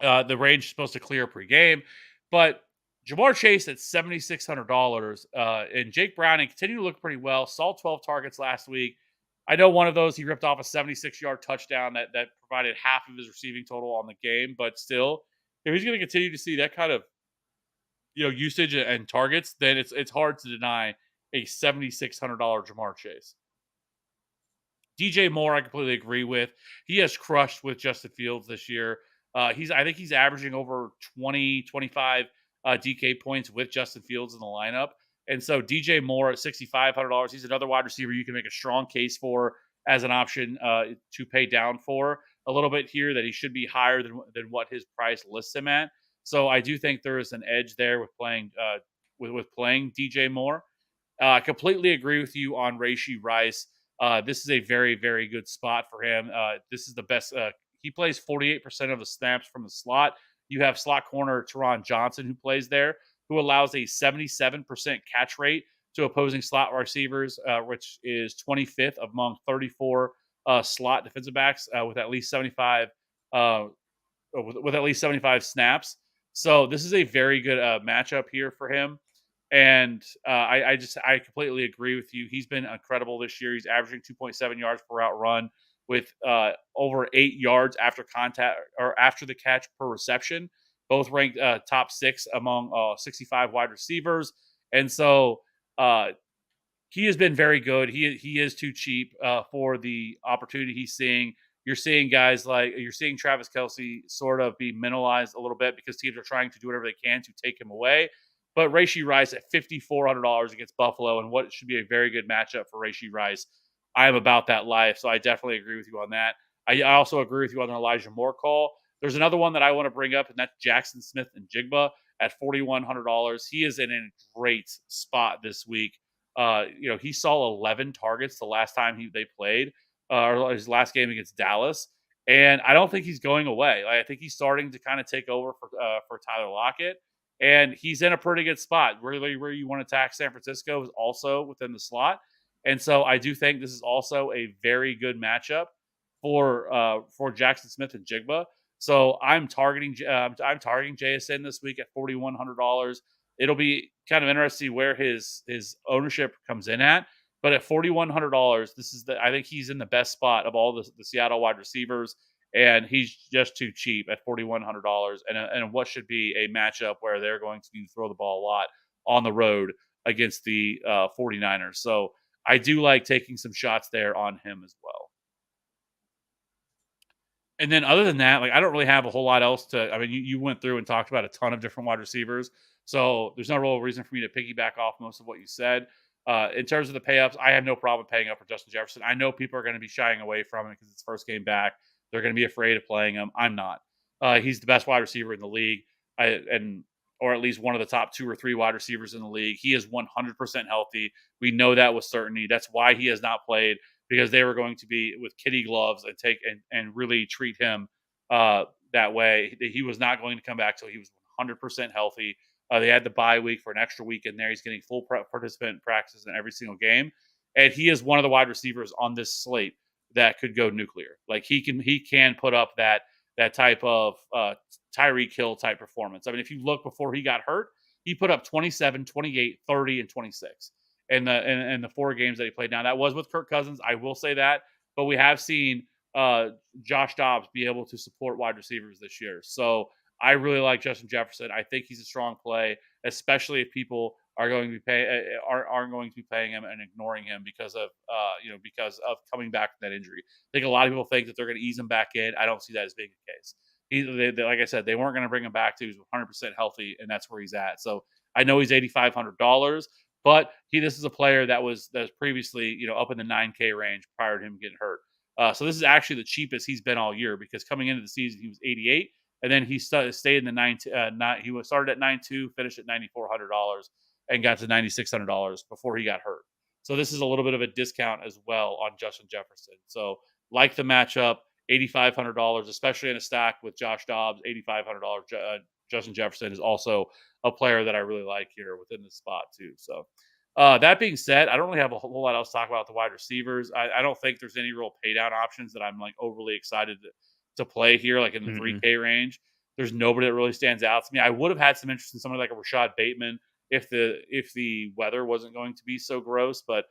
The range is supposed to clear pre-game, but Jamar Chase at $7,600 and Jake Browning continue to look pretty well. Saw 12 targets last week. I know one of those he ripped off a 76-yard touchdown that provided half of his receiving total on the game, but still, if he's going to continue to see that kind of usage and targets, then it's hard to deny a $7,600 Jamar Chase. DJ Moore, I completely agree with. He has crushed with Justin Fields this year. I think he's averaging over 20, 25 DK points with Justin Fields in the lineup. And so DJ Moore at $6,500, he's another wide receiver you can make a strong case for as an option to pay down for a little bit here, that he should be higher than what his price lists him at. So I do think there is an edge there with playing with playing DJ Moore. I completely agree with you on Rashee Rice. This is a very, very good spot for him. This is the best. He plays 48% of the snaps from the slot. You have slot corner Teron Johnson, who plays there, who allows a 77% catch rate to opposing slot receivers, which is 25th among 34 slot defensive backs with at least 75 with at least 75 snaps. So this is a very good matchup here for him. And I completely agree with you. He's been incredible this year. He's averaging 2.7 yards per route run with over 8 yards after contact or after the catch per reception. Both ranked top 6 among 65 wide receivers. And so he has been very good. He is too cheap for the opportunity he's seeing. You're seeing Travis Kelce sort of be minimalized a little bit because teams are trying to do whatever they can to take him away. But Rashee Rice at $5,400 against Buffalo, and what should be a very good matchup for Rashee Rice. I am about that life, so I definitely agree with you on that. I also agree with you on the Elijah Moore call. There's another one that I want to bring up, and that's Jackson Smith and Jigba at $4,100. He is in a great spot this week. He saw 11 targets the last time they played, or his last game against Dallas, and I don't think he's going away. I think he's starting to kind of take over for Tyler Lockett. And he's in a pretty good spot. Really, where you want to attack San Francisco is also within the slot. And so I do think this is also a very good matchup for Jackson Smith and Jigba. So I'm targeting JSN this week at $4,100. It'll be kind of interesting where his ownership comes in at. But at $4,100, I think he's in the best spot of all the Seattle wide receivers. And he's just too cheap at $4,100 and what should be a matchup where they're going to throw the ball a lot on the road against the 49ers. So I do like taking some shots there on him as well. And then other than that, I don't really have a whole lot else to. I mean, you went through and talked about a ton of different wide receivers, so there's no real reason for me to piggyback off most of what you said. In terms of the pay ups, I have no problem paying up for Justin Jefferson. I know people are going to be shying away from it because it's first game back. They're going to be afraid of playing him. I'm not. He's the best wide receiver in the league, or at least one of the top 2 or 3 wide receivers in the league. He is 100% healthy. We know that with certainty. That's why he has not played, because they were going to be with kitty gloves and really treat him that way. He was not going to come back till he was 100% healthy. They had the bye week for an extra week in there. He's getting full participant practices in every single game, and he is one of the wide receivers on this slate that could go nuclear. He can put up that type of Tyreek Hill type performance. I mean, if you look before he got hurt, he put up 27, 28, 30, and 26 in the 4 games that he played. Now, that was with Kirk Cousins, I will say that, but we have seen Josh Dobbs be able to support wide receivers this year. So I really like Justin Jefferson. I think he's a strong play, especially if people are going to be aren't going to be paying him and ignoring him because of coming back from that injury. I think a lot of people think that they're going to ease him back in. I don't see that as being the case. Like I said, they weren't going to bring him back till he was 100% healthy, and that's where he's at. So I know he's $8,500, but this is a player that was previously up in the 9K range prior to him getting hurt. So this is actually the cheapest he's been all year, because coming into the season he was 88, and then he stayed in the 9. He was started at 9.2, finished at $9,400, and got to $9,600 before he got hurt. So this is a little bit of a discount as well on Justin Jefferson. So like the matchup, $8,500, especially in a stack with Josh Dobbs, $8,500. Justin Jefferson is also a player that I really like here within this spot too. So That being said, I don't really have a whole lot else to talk about the wide receivers. I don't think there's any real pay down options that I'm like overly excited to play here, like in the Mm-mm. 3K range. There's nobody that really stands out to me. I would have had some interest in somebody like a Rashad Bateman if the weather wasn't going to be so gross, but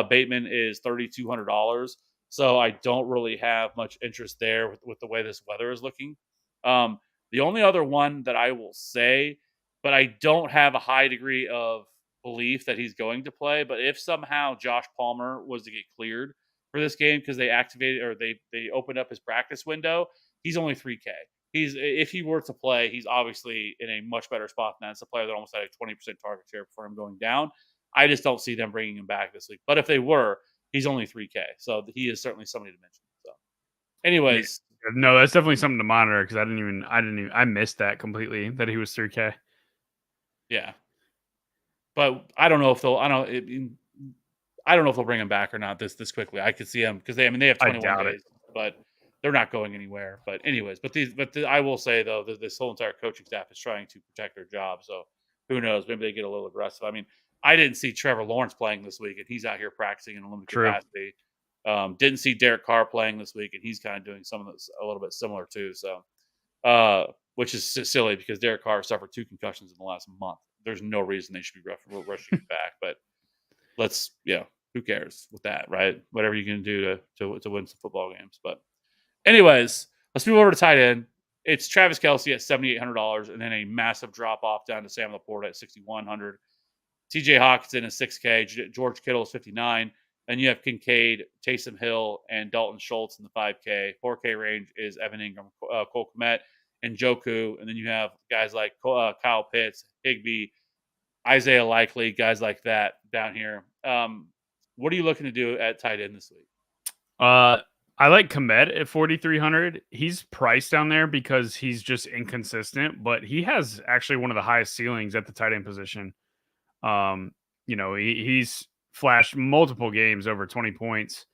Bateman is $3,200, so I don't really have much interest there with the way this weather is looking. Um, the only other one that I will say, but I don't have a high degree of belief that he's going to play. But if somehow Josh Palmer was to get cleared for this game because they activated or they opened up his practice window, he's only 3K. He's if he were to play, he's obviously in a much better spot than that. It's a player that almost had a 20% target share before him going down. I just don't see them bringing him back this week. But if they were, he's only 3K, so he is certainly somebody to mention. So, Yeah. anyways, No, that's definitely something to monitor because I missed that completely that he was 3K. yeah. But I don't know if they'll. I don't know if they'll bring him back or not this quickly. I could see him because they have I 21 doubt it. days, but they're not going anywhere. But anyways, I will say though that this whole entire coaching staff is trying to protect their job. So who knows? Maybe they get a little aggressive. I mean, I didn't see Trevor Lawrence playing this week, and he's out here practicing in a limited True. capacity. Didn't see Derek Carr playing this week, and he's kind of doing some of this a little bit similar too. So, which is silly because Derek Carr suffered 2 concussions in the last month. There's no reason they should be rushing him back, but who cares with that, right? Whatever you can do to win some football games. But anyways, let's move over to tight end. It's Travis Kelce at $7,800, and then a massive drop off down to Sam Laporta at $6,100. TJ Hawkinson is 6K. George Kittle is 59. Then you have Kincaid, Taysom Hill, and Dalton Schultz in the 5K. 4K range is Evan Ingram, Cole Kmet, and Joku. And then you have guys like Kyle Pitts, Higbee, Isaiah Likely, guys like that down here. What are you looking to do at tight end this week? I like Komet at 4,300. He's priced down there because he's just inconsistent, but he has actually one of the highest ceilings at the tight end position. Um, he's flashed multiple games over 20 points,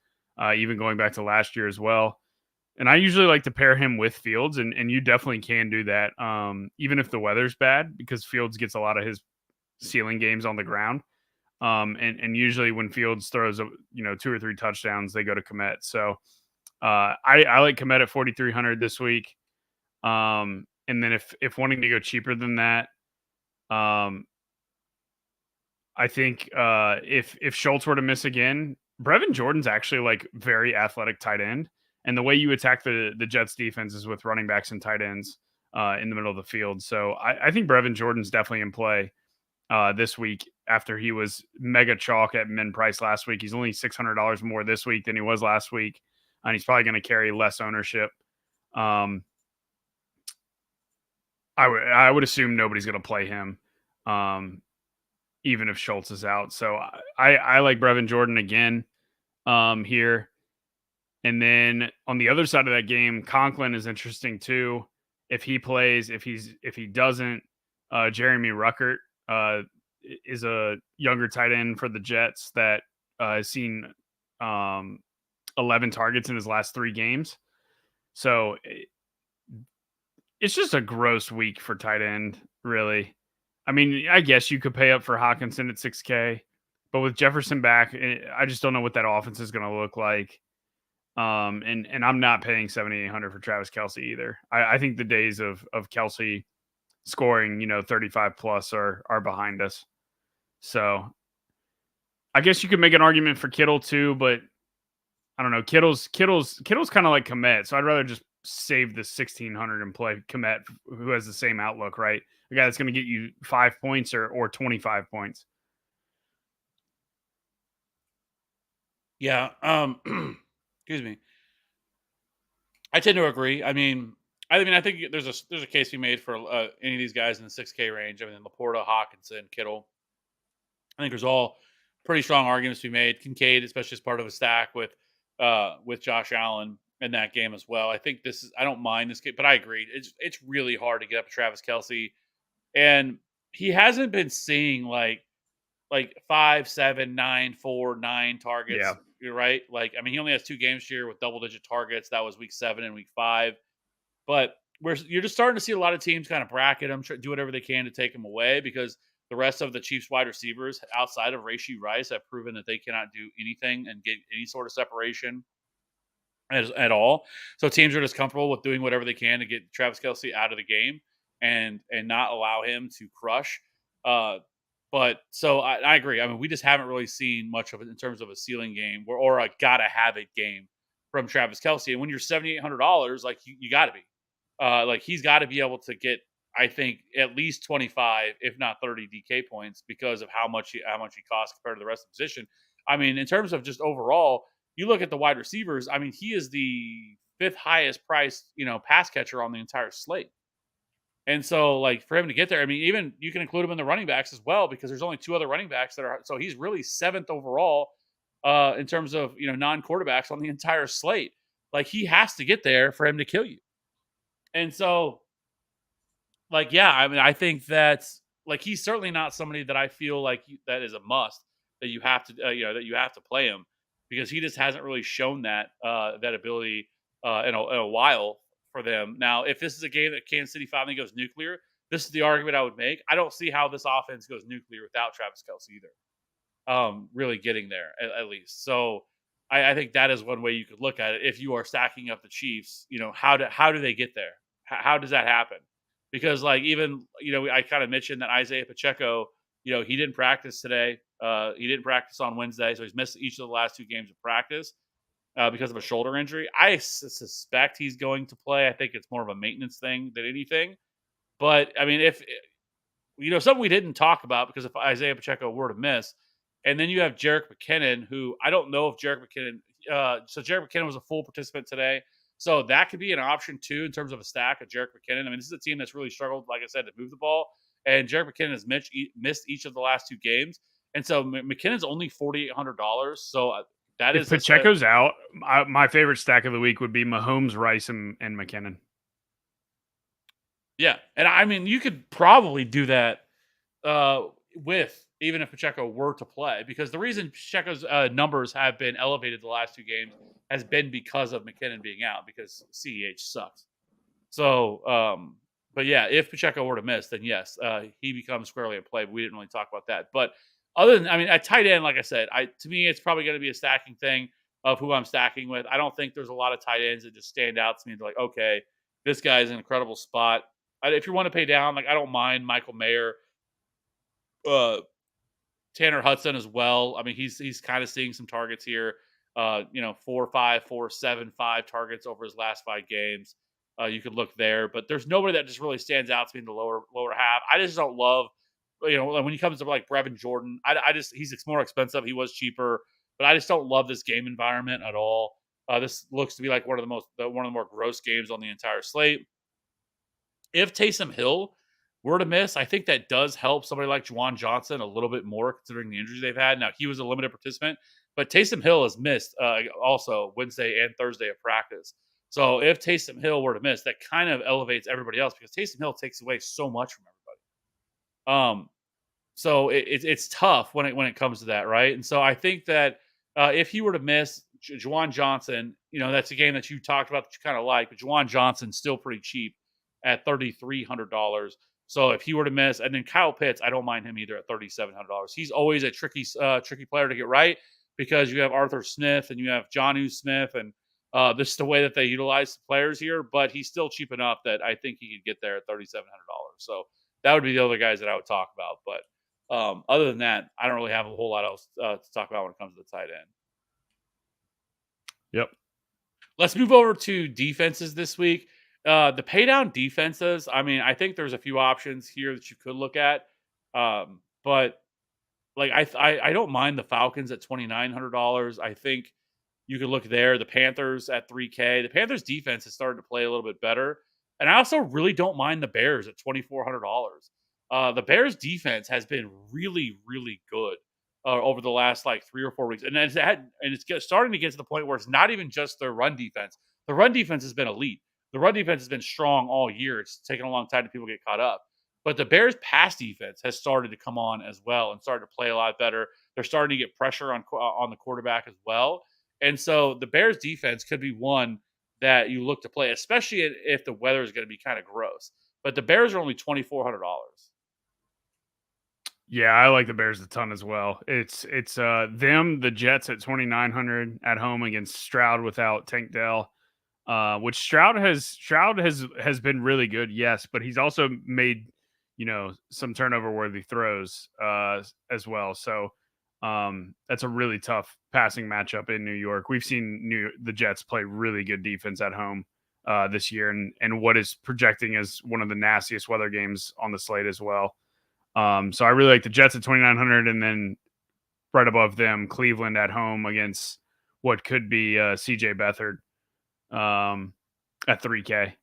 even going back to last year as well. And I usually like to pair him with Fields, and you definitely can do that, even if the weather's bad, because Fields gets a lot of his ceiling games on the ground. And usually when Fields throws 2 or 3 touchdowns, they go to Komet. So I like Komet at 4,300 this week. And then if wanting to go cheaper than that, I think if Schultz were to miss again, Brevin Jordan's actually like very athletic tight end, and the way you attack the Jets defense is with running backs and tight ends in the middle of the field. So I think Brevin Jordan's definitely in play this week after he was mega chalk at min price last week. He's only $600 more this week than he was last week, and he's probably going to carry less ownership. I would assume nobody's going to play him. Even if Schultz is out. So I like Brevin Jordan again here. And then on the other side of that game, Conklin is interesting too. If he plays, if he doesn't, Jeremy Ruckert is a younger tight end for the Jets that has seen 11 targets in his last 3 games. So it's just a gross week for tight end, really. I mean, I guess you could pay up for Hawkinson at 6K, but with Jefferson back, I just don't know what that offense is going to look like. And I'm not paying 7,800 for Travis Kelce either. I think the days of Kelce scoring, 35 plus are behind us. So I guess you could make an argument for Kittle too, but I don't know. Kittle's kind of like Komet, so I'd rather just save the 1,600 and play Komet, who has the same outlook, right? A guy that's going to get you 5 points or 25 points. Yeah. Excuse me. I tend to agree. I mean, I think there's a case to be made for any of these guys in the 6K range. I mean, Laporta, Hawkinson, Kittle. I think there's all pretty strong arguments to be made. Kincaid, especially as part of a stack with Josh Allen in that game as well. I think I don't mind this game, but I agree. It's really hard to get up to Travis Kelce, and he hasn't been seeing like 5, 7, 9, 4, 9 targets. Yeah. You're right. Like, I mean, he only has 2 games here with double-digit targets. That was week 7 and week 5. But you're just starting to see a lot of teams kind of bracket him, do whatever they can to take him away because the rest of the Chiefs wide receivers outside of Rashee Rice have proven that they cannot do anything and get any sort of separation at all. So teams are just comfortable with doing whatever they can to get Travis Kelce out of the game and not allow him to crush. Uh, but so I agree. I mean, we just haven't really seen much of it in terms of a ceiling game or a gotta have it game from Travis Kelce. And when you're $7,800, like you got to be, like he's got to be able to get, I think, at least 25, if not 30 DK points because of how much he costs compared to the rest of the position. I mean, in terms of just overall, you look at the wide receivers. I mean, he is the fifth highest priced, pass catcher on the entire slate. And so, like, for him to get there, I mean, even you can include him in the running backs as well because there's only two other running backs that are. So he's really seventh overall in terms of non-quarterbacks on the entire slate. Like he has to get there for him to kill you. And so, like, yeah, I mean, I think that's like he's certainly not somebody that I feel like that is a must that you have to that you have to play him because he just hasn't really shown that ability in a while for them. Now, if this is a game that Kansas City finally goes nuclear, this is the argument I would make. I don't see how this offense goes nuclear without Travis Kelce either. Really getting there at least. So I think that is one way you could look at it. If you are stacking up the Chiefs, how do they get there? How does that happen? Because like even I kind of mentioned that Isaiah Pacheco, he didn't practice today. He didn't practice on Wednesday, so he's missed each of the last two games of practice because of a shoulder injury. I suspect he's going to play. I think it's more of a maintenance thing than anything. But I mean, if something we didn't talk about because if Isaiah Pacheco were to miss, and then you have Jerick McKinnon, who I don't know if Jerick McKinnon. So Jerick McKinnon was a full participant today, so that could be an option too in terms of a stack of Jerick McKinnon. I mean, this is a team that's really struggled, like I said, to move the ball, and Jerick McKinnon has missed each of the last two games, and so McKinnon's only $4,800. So that if is Pacheco's out, my favorite stack of the week would be Mahomes, Rice, and McKinnon. Yeah, and I mean, you could probably do that with even if Pacheco were to play, because the reason Pacheco's numbers have been elevated the last two games has been because of McKinnon being out because CEH sucks. So, but yeah, if Pacheco were to miss, then yes, he becomes squarely in play. But we didn't really talk about that. But other than, I mean, at tight end, like I said, to me, it's probably going to be a stacking thing of who I'm stacking with. I don't think there's a lot of tight ends that just stand out to me. They're like, okay, this guy's in an incredible spot. If you want to pay down, like I don't mind Michael Mayer, Tanner Hudson as well. I mean, he's kind of seeing some targets here. 4, 5, 4, 7, 5 targets over his last 5 games. You could look there, but there's nobody that just really stands out to me in the lower half. I just don't love, when he comes to like Brevin Jordan. He's more expensive. He was cheaper, but I just don't love this game environment at all. This looks to be like one of the more gross games on the entire slate. If Taysom Hill were to miss, I think that does help somebody like Juwan Johnson a little bit more considering the injuries they've had. Now, he was a limited participant, but Taysom Hill has missed also Wednesday and Thursday of practice. So if Taysom Hill were to miss, that kind of elevates everybody else because Taysom Hill takes away so much from everybody. So it's tough when it comes to that, right? And so I think that if he were to miss Juwan Johnson, that's a game that you talked about that you kind of like, but Juwan Johnson's still pretty cheap at $3,300. So if he were to miss, and then Kyle Pitts, I don't mind him either at $3,700. He's always a tricky player to get right because you have Arthur Smith and you have Jonnu Smith, and this is the way that they utilize the players here. But he's still cheap enough that I think he could get there at $3,700. So that would be the other guys that I would talk about. But other than that, I don't really have a whole lot else to talk about when it comes to the tight end. Yep. Let's move over to defenses this week. The pay down defenses, I mean, I think there's a few options here that you could look at. But like I don't mind the Falcons at $2,900. I think you could look there. The Panthers at $3K. The Panthers defense has started to play a little bit better. And I also really don't mind the Bears at $2,400. The Bears defense has been really, really good over the last like 3 or 4 weeks. And it's starting to get to the point where it's not even just their run defense. The run defense has been elite. The run defense has been strong all year. It's taken a long time to people get caught up. But the Bears' pass defense has started to come on as well and started to play a lot better. They're starting to get pressure on the quarterback as well. And so the Bears' defense could be one that you look to play, especially if the weather is going to be kind of gross. But the Bears are only $2,400. Yeah, I like the Bears a ton as well. It's them, the Jets at 2,900 at home against Stroud without Tank Dell. Which Stroud has been really good, yes, but he's also made some turnover worthy throws as well. So that's a really tough passing matchup in New York. We've seen the Jets play really good defense at home this year, and what is projecting as one of the nastiest weather games on the slate as well. So I really like the Jets at 2,900, and then right above them, Cleveland at home against what could be CJ Beathard at 3K.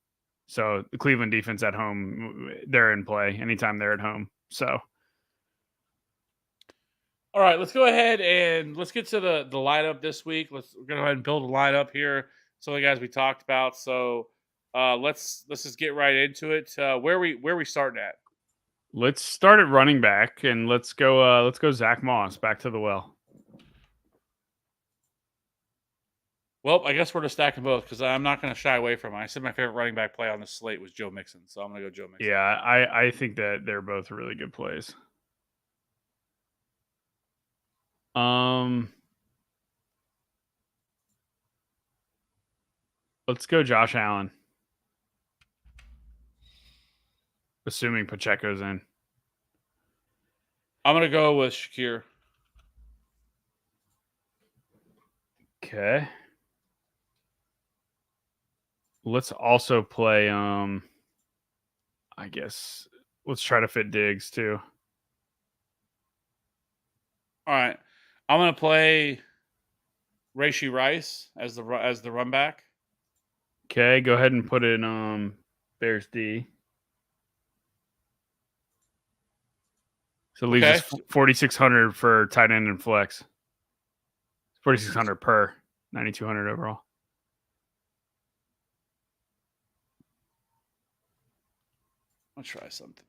So the Cleveland defense at home, they're in play anytime they're at home. So All right, let's go ahead and let's get to the lineup this week. We're gonna go ahead and build a lineup here. Some of the guys we talked about. So let's just get right into it. Where we starting at? let's start at running back and let's go Zach Moss back to the well. Well, I guess we're just stacking both because I'm not going to shy away from it. I said my favorite running back play on the slate was Joe Mixon, so I'm going to go Joe Mixon. Yeah, I think that they're both really good plays. Let's go Josh Allen. Assuming Pacheco's in. I'm going to go with Shakir. Okay. Let's also play I guess let's try to fit Diggs too. All right. I'm going to play Rashee Rice as the run back. Okay, go ahead and put in Bears D. So it leaves us 4,600 for tight end and flex. 4,600 per, 9,200 overall. I'll try something.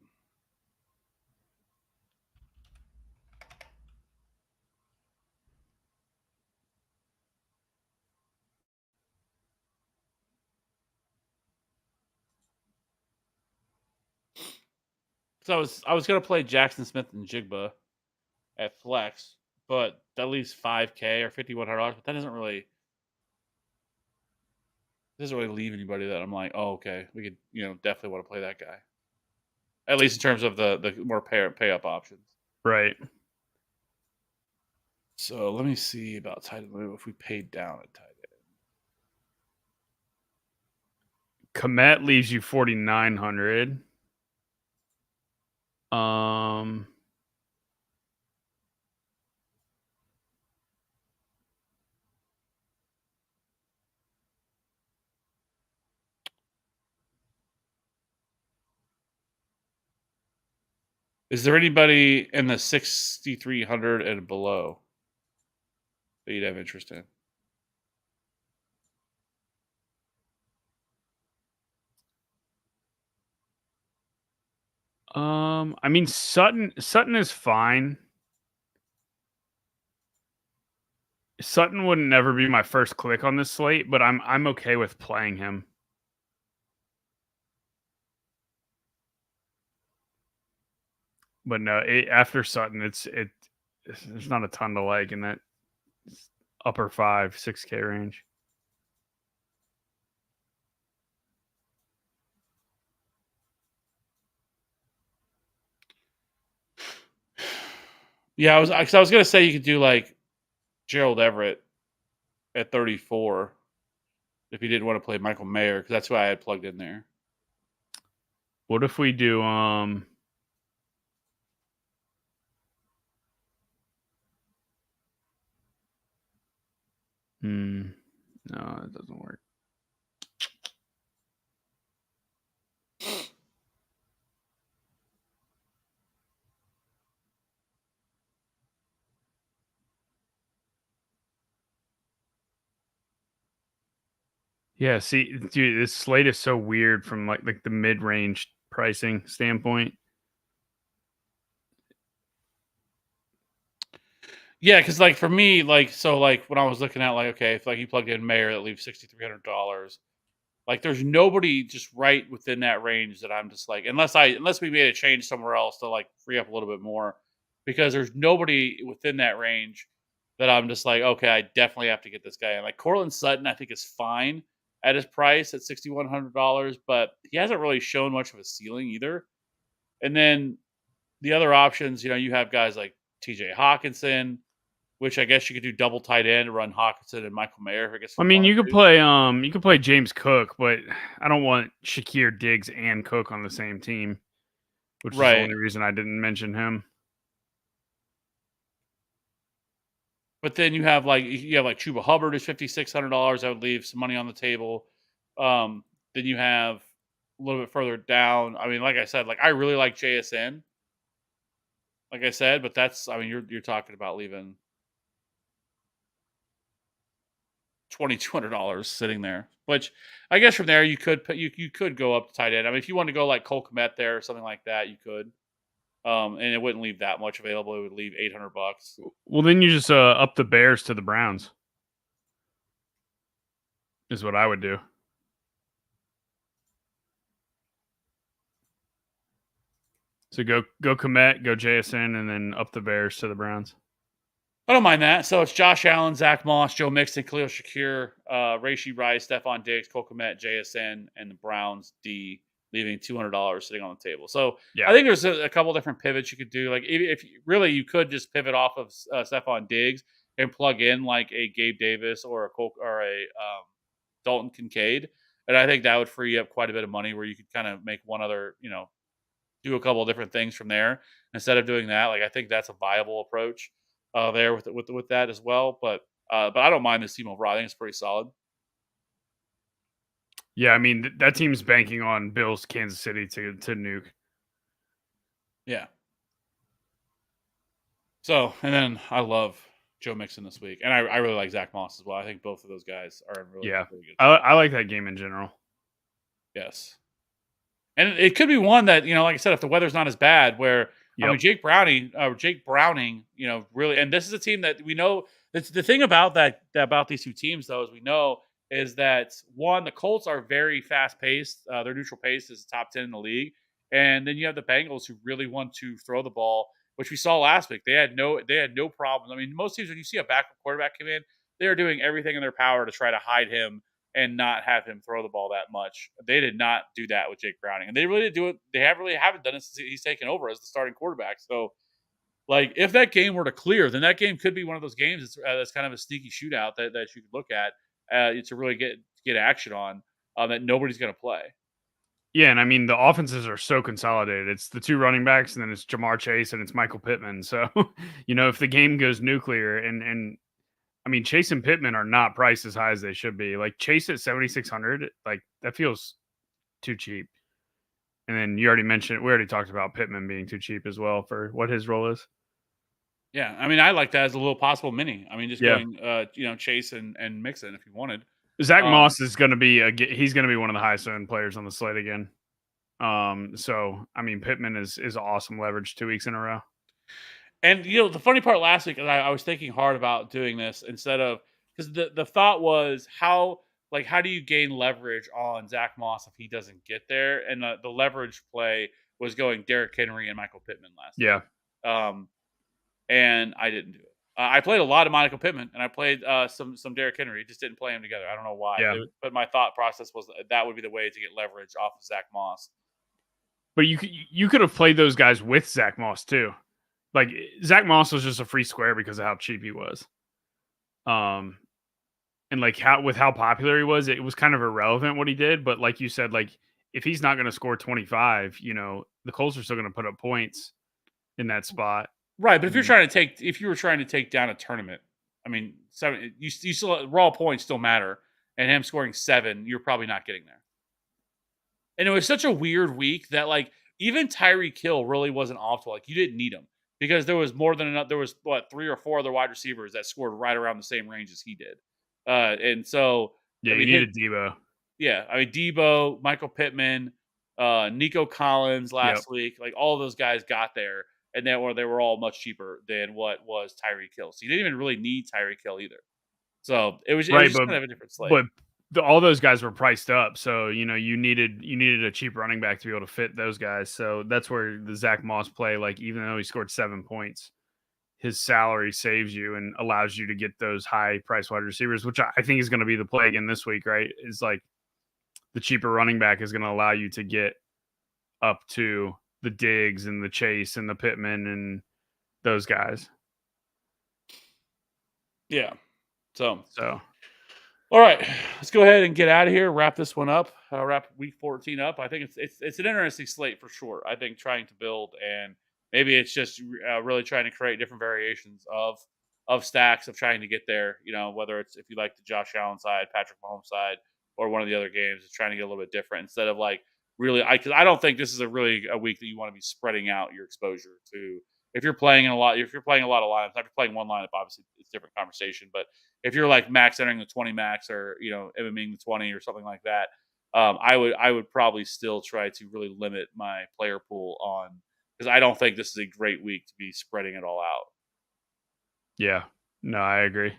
So I was going to play Jackson Smith and Jigba at flex, but that leaves $5K or $5,100. But that doesn't really leave anybody that I'm like, oh, okay, we could definitely want to play that guy. At least in terms of the more pay up options. Right. So let me see about tight end if we paid down at tight end. Komet leaves you 4,900. Is there anybody in the 6,300 and below that you'd have interest in? I mean Sutton is fine. Sutton would never be my first click on this slate, but I'm okay with playing him. But no, after Sutton, there's not a ton to like in that upper 6K range. Yeah, I was gonna say you could do like Gerald Everett at 34 if you didn't want to play Michael Mayer because that's who I had plugged in there. What if we do no, it doesn't work. Yeah, see, dude, this slate is so weird from like the mid-range pricing standpoint. Yeah, because like for me, like when I was looking at like okay, if like you plugged in Mayer that leaves $6,300, like there's nobody just right within that range that I'm just like unless we made a change somewhere else to like free up a little bit more. because there's nobody within that range that I'm just like, okay, I definitely have to get this guy. And like Cortland Sutton, I think is fine at his price at $6,100, but he hasn't really shown much of a ceiling either. And then the other options, you have guys like TJ Hawkinson, which I guess you could do double tight end, run Hawkinson and Michael Mayer, I guess, if I you mean, wanted to. you could play James Cook, but I don't want Shakir Diggs and Cook on the same team, which is the Right. only reason I didn't mention him. But then you have like Chuba Hubbard is $5,600. I would leave some money on the table. Then you have a little bit further down. I mean, like I said, like I really like JSN, like I said, but you're talking about leaving $2,200 sitting there. Which I guess from there you could go up to tight end. I mean, if you want to go like Cole Kmet there or something like that, you could. And it wouldn't leave that much available. It would leave $800. Well, then you just up the Bears to the Browns is what I would do. So go Komet, go JSN, and then up the Bears to the Browns. I don't mind that. So it's Josh Allen, Zach Moss, Joe Mixon, Khalil Shakir, Rashee Rice, Stephon Diggs, Cole Kmet, JSN, and the Browns D, leaving $200 sitting on the table. So Yeah. I think there's a couple different pivots you could do. Like if really you could just pivot off of Stephon Diggs and plug in like a Gabe Davis or a Dalton Kincaid, and I think that would free up quite a bit of money where you could kind of make one other, do a couple of different things from there instead of doing that. Like I think that's a viable approach there with that as well. But I don't mind this team overall. I think it's pretty solid. Yeah, I mean that team's banking on Bills Kansas City to nuke. Yeah. So and then I love Joe Mixon this week, and I really like Zach Moss as well. I think both of those guys are in really good. I like that game in general. Yes. And it could be one that, like I said, if the weather's not as bad, where I mean Jake Browning, really, and this is a team that we know. It's the thing about about these two teams, though, is we know is that one, the Colts are very fast paced. Their neutral pace is top 10 in the league, and then you have the Bengals who really want to throw the ball, which we saw last week. They had no problems. I mean, most teams when you see a backup quarterback come in, they are doing everything in their power to try to hide him and not have him throw the ball that much. They did not do that with Jake Browning, and they really did do it. They haven't done it since he's taken over as the starting quarterback. So, like, if that game were to clear, then that game could be one of those games that's kind of a sneaky shootout that you could look at to really get action on that nobody's going to play. Yeah, and I mean the offenses are so consolidated. It's the two running backs, and then it's Jamar Chase and it's Michael Pittman. So, if the game goes nuclear, and I mean, Chase and Pittman are not priced as high as they should be. Like Chase at 7,600, like that feels too cheap. And then we already talked about Pittman being too cheap as well for what his role is. Yeah, I mean, I like that as a little possible mini. I mean, just going, Chase and Mixon if you wanted. Zach Moss is going to be he's going to be one of the highest owned players on the slate again. So I mean, Pittman is awesome leverage 2 weeks in a row. And the funny part last week, I was thinking hard about doing this instead of because the thought was how do you gain leverage on Zach Moss if he doesn't get there? And the leverage play was going Derrick Henry and Michael Pittman last week. And I didn't do it. I played a lot of Michael Pittman and I played some Derrick Henry. Just didn't play them together. I don't know why. Yeah. But my thought process was that would be the way to get leverage off of Zach Moss. But you could have played those guys with Zach Moss too. Like Zach Moss was just a free square because of how cheap he was. And like how popular he was, it was kind of irrelevant what he did. But like you said, like if he's not going to score 25, the Colts are still going to put up points in that spot. Right, but if you were trying to take down a tournament, I mean, you still raw points still matter, and him scoring 7, you're probably not getting there. And it was such a weird week that like even Tyreek Hill really wasn't optimal. Like you didn't need him because there was more than enough. There was 3 or 4 other wide receivers that scored right around the same range as he did, and so you needed Debo. Yeah, I mean Debo, Michael Pittman, Nico Collins last week, like all of those guys got there. And they were all much cheaper than what was Tyreek Hill. So you didn't even really need Tyreek Hill either. So it was just kind of a different slate. all those guys were priced up, so you needed a cheap running back to be able to fit those guys. So that's where the Zach Moss play, like even though he scored 7 points, his salary saves you and allows you to get those high price wide receivers, which I think is going to be the play again this week, right? Is like the cheaper running back is going to allow you to get up to the Diggs and the Chase and the Pittman and those guys. Yeah. So all right, let's go ahead and get out of here. Wrap this one up. Wrap week 14 up. I think it's an interesting slate for sure. I think trying to build, and maybe it's just really trying to create different variations of stacks of trying to get there. Whether it's if you like the Josh Allen side, Patrick Mahomes side, or one of the other games, it's trying to get a little bit different instead of like really. Because I don't think this is a week that you want to be spreading out your exposure to. If you're playing a lot of lineups, if you're playing one lineup, obviously it's a different conversation. But if you're like max entering the 20 max or MMing the 20 or something like that, I would probably still try to really limit my player pool on, because I don't think this is a great week to be spreading it all out. Yeah, no, I agree.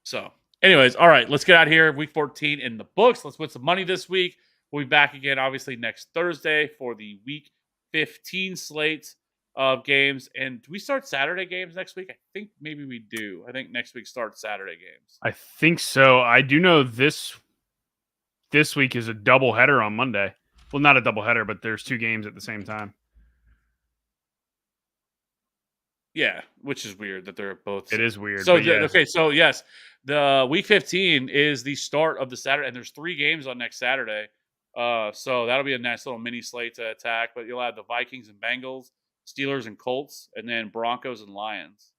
So, anyways, all right, let's get out of here. Week 14 in the books. Let's win some money this week. We'll be back again, obviously, next Thursday for the week 15 slate of games. And do we start Saturday games next week? I think maybe we do. I think next week starts Saturday games. I think so. I do know this week is a double header on Monday. Well, not a double header, but there's 2 games at the same time. Yeah, which is weird that they're both. It is weird. So yeah. Okay, so yes, the week 15 is the start of the Saturday, and there's 3 games on next Saturday. So that'll be a nice little mini slate to attack. But you'll have the Vikings and Bengals, Steelers and Colts, and then Broncos and Lions.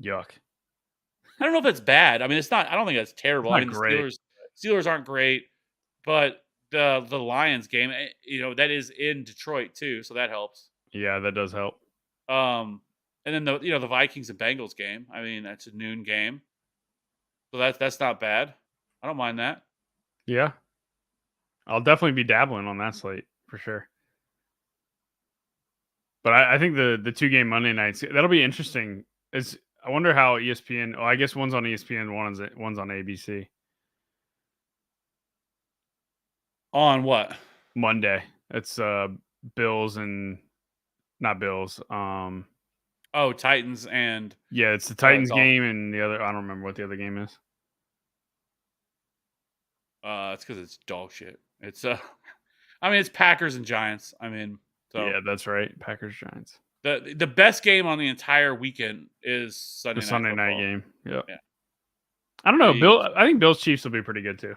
Yuck. I don't know if that's bad. I mean, it's not. I don't think that's terrible. It's not great. Steelers aren't great, but the Lions game, that is in Detroit too, so that helps. Yeah, that does help. And then the Vikings and Bengals game. I mean, that's a noon game, so that's not bad. I don't mind that. Yeah, I'll definitely be dabbling on that slate for sure. But I think the 2-game Monday nights, that'll be interesting. I wonder how ESPN. Oh, I guess one's on ESPN, one's on ABC. On what? Monday. It's Bills and not Bills. Titans and yeah, it's the Titans game and the other. I don't remember what the other game is. It's because it's dog shit. It's I mean, it's Packers and Giants. I mean, so yeah, that's right. Packers Giants. The best game on the entire weekend is Sunday night game. Yep. Yeah. I don't know. I think Bills Chiefs will be pretty good too.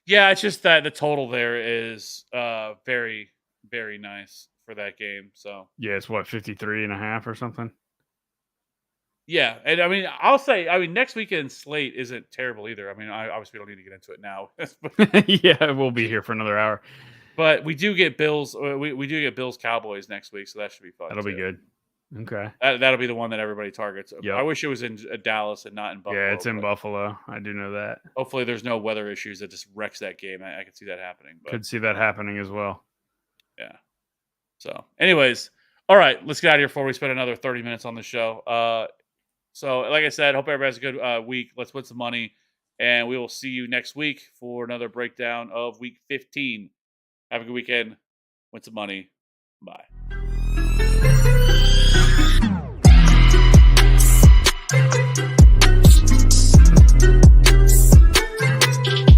Yeah, it's just that the total there is very, very nice for that game. So yeah, it's what 53.5 or something. Yeah, and I mean, I'll say, next weekend's slate isn't terrible either. I mean, obviously we don't need to get into it now. Yeah, we'll be here for another hour. But we do get Bills. We do get Bills Cowboys next week, so that should be fun. That'll be good. Okay, that'll be the one that everybody targets. Yep. I wish it was in Dallas and not in Buffalo. Yeah, it's in Buffalo. I do know that. Hopefully, there's no weather issues that just wrecks that game. I could see that happening. But, could see that happening as well. Yeah. So, anyways, all right, let's get out of here before we spend another 30 minutes on the show. So, like I said, hope everybody has a good week. Let's win some money, and we will see you next week for another breakdown of Week 15. Have a good weekend. Win some money. Bye.